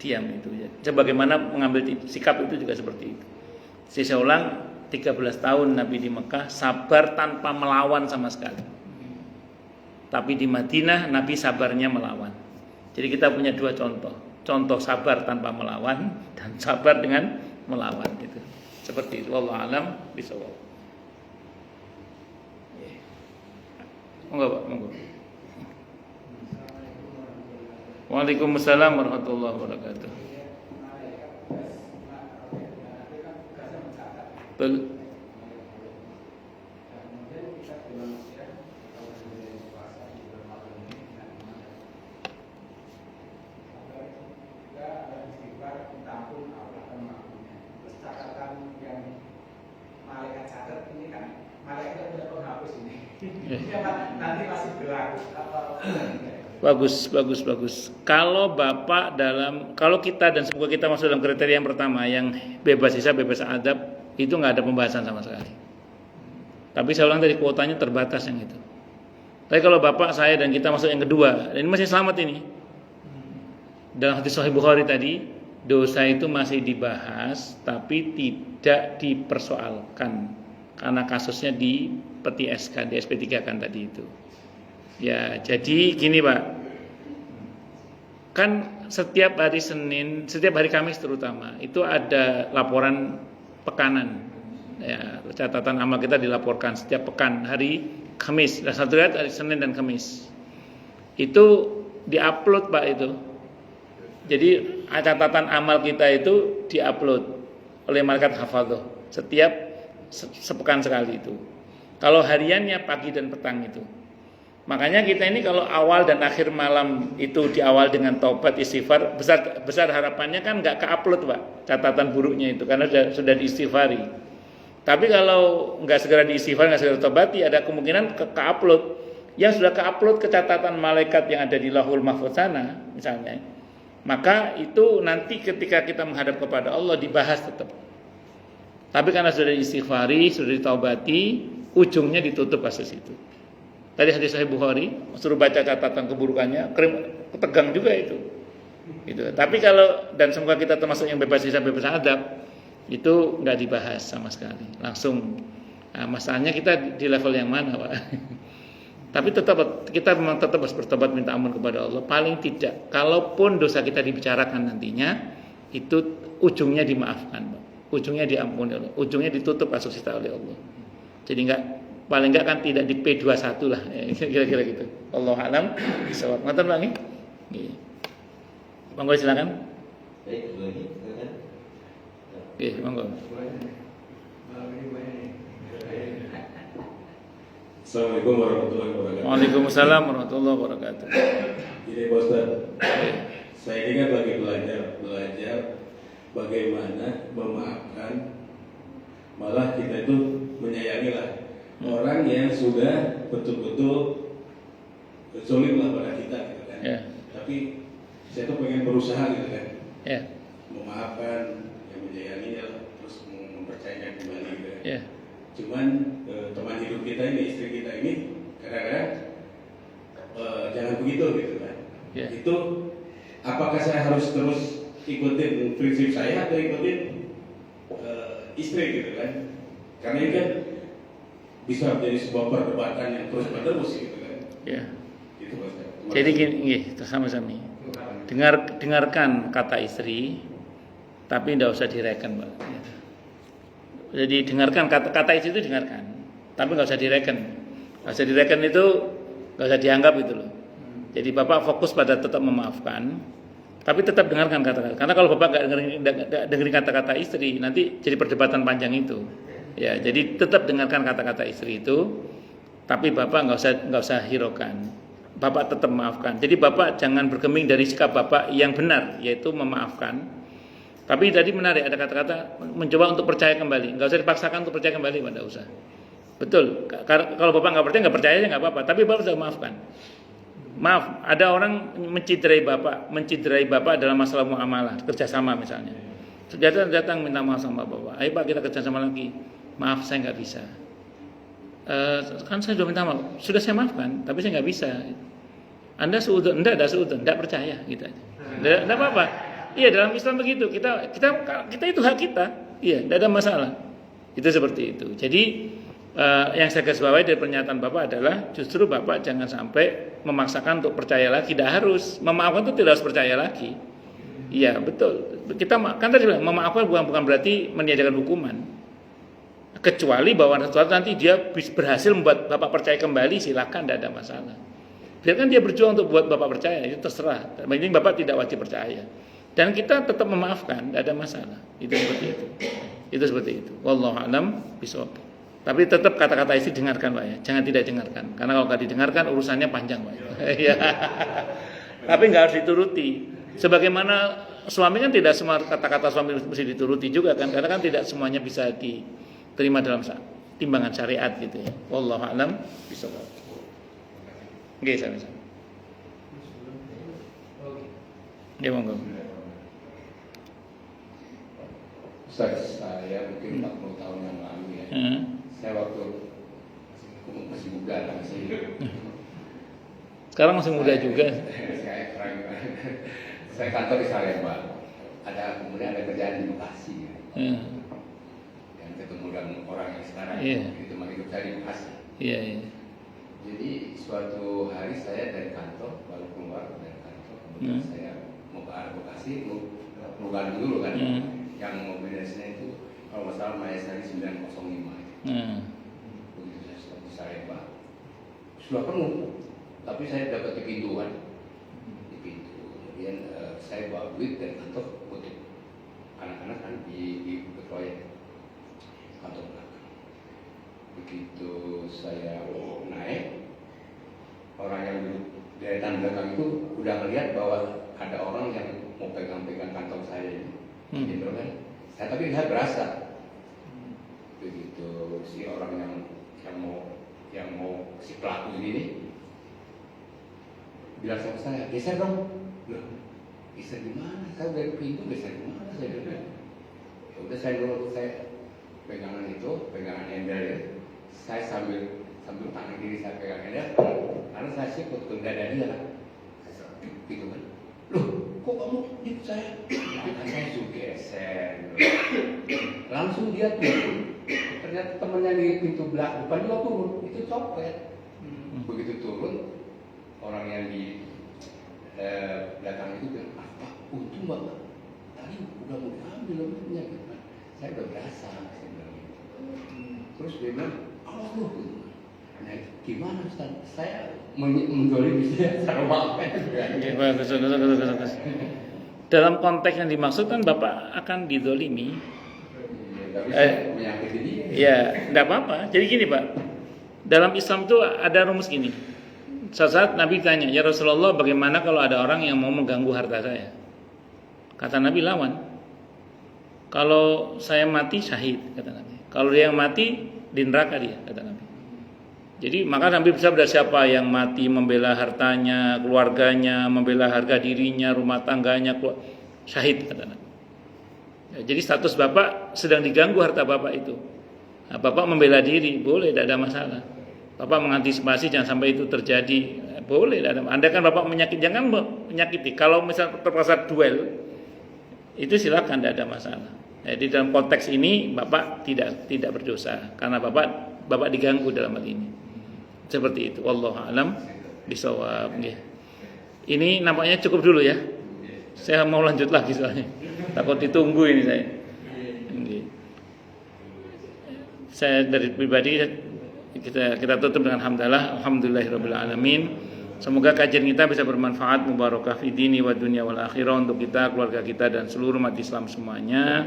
diam itu. Sebagaimana mengambil sikap itu juga seperti itu. Saya ulang, 13 tahun Nabi di Mekah sabar tanpa melawan sama sekali. Tapi di Madinah Nabi sabarnya melawan. Jadi kita punya dua contoh. Contoh sabar tanpa melawan dan sabar dengan melawan gitu. Seperti itu. Wallahu a'lam bishawab. Monggo Pak, monggo. Waalaikumsalam warahmatullahi wabarakatuh. Betul. Nanti masih berlaku. Bagus. Kalau kalau kita dan semoga kita masuk dalam kriteria yang pertama, yang bebas hisab, bebas adab, itu nggak ada pembahasan sama sekali. Tapi saya ulang tadi, kuotanya terbatas yang itu. Tapi kalau bapak, saya dan kita masuk yang kedua, dan ini masih selamat ini. Dalam hadis Sahih Bukhari tadi, dosa itu masih dibahas, tapi tidak dipersoalkan karena kasusnya di peti SK, di SP3 kan tadi itu. Ya, jadi gini Pak, kan setiap hari Senin, setiap hari Kamis terutama, itu ada laporan pekanan. Ya, catatan amal kita dilaporkan setiap pekan hari Kamis. Dan satu hari Senin dan Kamis. Itu diupload Pak itu. Jadi catatan amal kita itu diupload oleh malaikat hafadzah setiap sepekan sekali itu. Kalau hariannya pagi dan petang itu. Makanya kita ini kalau awal dan akhir malam itu diawal dengan taubat istighfar, besar harapannya kan nggak ke-upload Pak, catatan buruknya itu karena sudah diistighfari. Tapi kalau nggak segera diistighfar, nggak segera taubati, ada kemungkinan ke-upload. Yang sudah ke-upload ke catatan malaikat yang ada di Lauhul Mahfuz sana misalnya, maka itu nanti ketika kita menghadap kepada Allah dibahas tetap. Tapi karena sudah diistighfari, sudah ditaubati, ujungnya ditutup kasus itu. Tadi hadis Sahih Bukhari, suruh baca catatan keburukannya, tegang juga itu. Gitu. Tapi kalau, dan semoga kita termasuk yang bebas hisab, bebas adab, itu nggak dibahas sama sekali. Langsung, nah, masalahnya kita di level yang mana Pak? Tapi kita memang tetap harus bertobat minta ampun kepada Allah. Paling tidak, kalaupun dosa kita dibicarakan nantinya, itu ujungnya dimaafkan Pak. Ujungnya diampuni Allah. Ujungnya ditutup kasus kita oleh Allah. Jadi paling enggak kan tidak di P21 lah, kira-kira gitu. Wallahu a'lam bishawab. Ngoten Pak nggih. Nggih. Monggo silakan. Baik, lagi, silakan. Nggih, monggo. Assalamualaikum warahmatullahi wabarakatuh. Waalaikumsalam warahmatullahi wabarakatuh. Jadi Pak Ustaz, saya ingat lagi belajar bagaimana memaafkan, malah kita itu menyayangi lah orang yang sudah betul-betul zolim lah pada kita gitu kan. Yeah. Tapi saya tuh pengen berusaha gitu kan. Yeah. Memaafkan, yang menyayanginya lah, terus mempercayakan kembali gitu kan. Yeah. Cuman teman hidup kita ini, istri kita ini kadang-kadang jangan begitu gitu kan. Yeah. Itu apakah saya harus terus ikutin prinsip saya atau ikutin istri gitu kan? Karena ini kan bisa menjadi sebuah perdebatan yang terus menerus gitu kan. Ya. Gitu Mas. Jadi gini, sama-sama. Dengarkan kata istri, tapi tidak usah direken, Pak. Jadi dengarkan kata istri itu dengarkan, tapi nggak usah direken. Nggak usah direken itu nggak usah dianggap itu loh. Jadi Bapak fokus pada tetap memaafkan, tapi tetap dengarkan kata-kata. Karena kalau Bapak nggak dengerin kata-kata istri, nanti jadi perdebatan panjang itu. Ya, jadi tetap dengarkan kata-kata istri itu, tapi Bapak nggak usah hiraukan. Bapak tetap memaafkan. Jadi Bapak jangan bergeming dari sikap Bapak yang benar, yaitu memaafkan. Tapi tadi menarik ada kata-kata mencoba untuk percaya kembali. Nggak usah dipaksakan untuk percaya kembali, Pak, nggak usah. Betul. Kalau Bapak nggak percaya ya nggak apa-apa. Tapi Bapak sudah maafkan. Maaf, ada orang menciderai Bapak dalam masalah muamalah, kerjasama misalnya. Sudah datang minta maaf sama Bapak. Ayo Pak, kita kerjasama lagi. Maaf, saya nggak bisa. Kan saya sudah minta maaf. Sudah saya maafkan, tapi saya nggak bisa. Anda suudon, enggak percaya gitu aja. Enggak apa-apa. Iya, dalam Islam begitu. Kita itu hak kita. Iya, tidak ada masalah. Itu seperti itu. Jadi yang saya garis bawahi dari pernyataan Bapak adalah justru Bapak jangan sampai memaksakan untuk percaya lagi. Tidak harus. Memaafkan itu tidak harus percaya lagi. Iya, betul. Kita kan tadi bilang memaafkan bukan berarti meniadakan hukuman. Kecuali bahwa sesuatu nanti dia berhasil membuat Bapak percaya kembali, silakan, tidak ada masalah. Biarkan dia berjuang untuk buat Bapak percaya, itu terserah. Yang penting Bapak tidak wajib percaya. Dan kita tetap memaafkan, tidak ada masalah. Itu seperti itu. Itu seperti itu. Wallahu a'lam bishawab. Tapi tetap kata-kata istri dengarkan, Pak ya. Jangan tidak dengarkan. Karena kalau nggak didengarkan urusannya panjang, Pak. Ya. Tapi nggak harus dituruti. Sebagaimana suami kan tidak semua kata-kata suami mesti dituruti juga kan. Karena kan tidak semuanya bisa diterima dalam timbangan syariat gitu ya. Wallahu a'lam bishawab. Oke, sama-sama. Ya, monggo. Ustaz, saya mungkin 40 tahun yang lalu ya. Saya waktu masih muda lah, Sekarang masih muda juga. Saya kantor di Salemba. Kemudian ada kerjaan di Bekasi. Dan ketemu dengan orang yang sekarang itu teman hidup saya di Bekasi. Iya. Jadi suatu hari saya dari kantor baru keluar dari kantor, kemudian saya mau ke arah Bekasi, mau Bandung dulu kan. Yang mobil dasarnya itu kalau nggak salah Mayasari 905. Begitu saya stop di Salemba, sudah penuh. Tapi saya dapat di pintu kan, di pintu. Kemudian saya bawa duit dari kantor untuk anak-anak kan di proyek kantor belakang. Begitu saya naik, orang yang duduk di deretan belakang itu udah melihat bahwa ada orang yang mau pegang-pegang kantong saya ini. Gitu kan. Tapi saya berasa begitu si orang yang mau si pelaku ini bilang sama saya, geser dong. Loh, geser di mana? Saya dari pintu geser di mana? Saya bilang, ya udah saya dulu saya pegangan handle ya. Saya sambil tangan kiri saya pegang handle karena saya sikut ke dada dia kan. Gitu kan. Loh, kok kamu ikut saya? Nah, saya suruh geser. Langsung dia turun. Ternyata temannya di pintu belakang depan juga turun. Itu copet. Begitu turun, orang yang di belakang itu bilang, apa? Untung Bapak tadi udah mau diambil mobilnya gitu kan. Saya udah berasa, saya bilang gitu. Terus dia bilang, awas lu gitu. Nah, gimana Ustaz? Saya menjolimi dia secara maafkan. Bagus. Dalam konteks yang dimaksud kan Bapak akan didolimi. Menyakiti dia. Ya, enggak apa-apa. Jadi gini Pak, dalam Islam itu ada rumus gini. Saat Nabi tanya, ya Rasulullah bagaimana kalau ada orang yang mau mengganggu harta saya? Kata Nabi, lawan. Kalau saya mati syahid, kata Nabi. Kalau dia yang mati, di neraka dia, kata Nabi. Jadi maka Nabi bersabda, siapa yang mati membela hartanya, keluarganya, membela harga dirinya, rumah tangganya, syahid, kata Nabi. Ya, jadi status Bapak sedang diganggu harta Bapak itu. Nah, Bapak membela diri, boleh, tidak ada masalah. Bapak mengantisipasi jangan sampai itu terjadi, boleh. Anda kan Bapak jangan menyakiti. Kalau misal terpaksa duel, itu silakan, tidak ada masalah. Jadi dalam konteks ini Bapak tidak berdosa karena Bapak diganggu dalam hal ini. Seperti itu. Wallahu a'lam bishawab. Ini nampaknya cukup dulu ya. Saya mau lanjut lagi soalnya. Takut ditunggu ini saya. Saya dari pribadi kita tutup dengan alhamdulillahirabbil alamin. Semoga kajian kita bisa bermanfaat, mubarakah fi dini wa dunya wal akhirah untuk kita, keluarga kita dan seluruh umat Islam semuanya.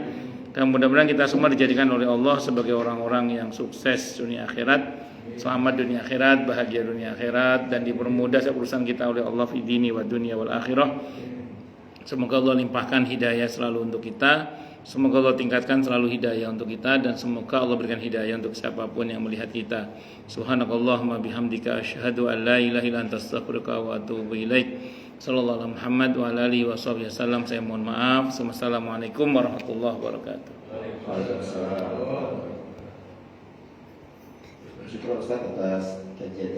Dan mudah-mudahan kita semua dijadikan oleh Allah sebagai orang-orang yang sukses dunia akhirat, selamat dunia akhirat, bahagia dunia akhirat, dan dipermudah urusan kita oleh Allah fi dini wa dunya wal akhirah. Semoga Allah limpahkan hidayah selalu untuk kita. Semoga Allah tingkatkan selalu hidayah untuk kita, dan semoga Allah berikan hidayah untuk siapapun yang melihat kita. Subhanakallahumma bihamdika asyhadu an la ilaha illa anta astaghfiruka wa atubu ilaik. Sallallahu alaihi Muhammad wa ala alihi washabihi wasallam. Saya mohon maaf. Wassalamualaikum warahmatullahi wabarakatuh. Waalaikumsalam. Syukur Ustaz atas kajiannya.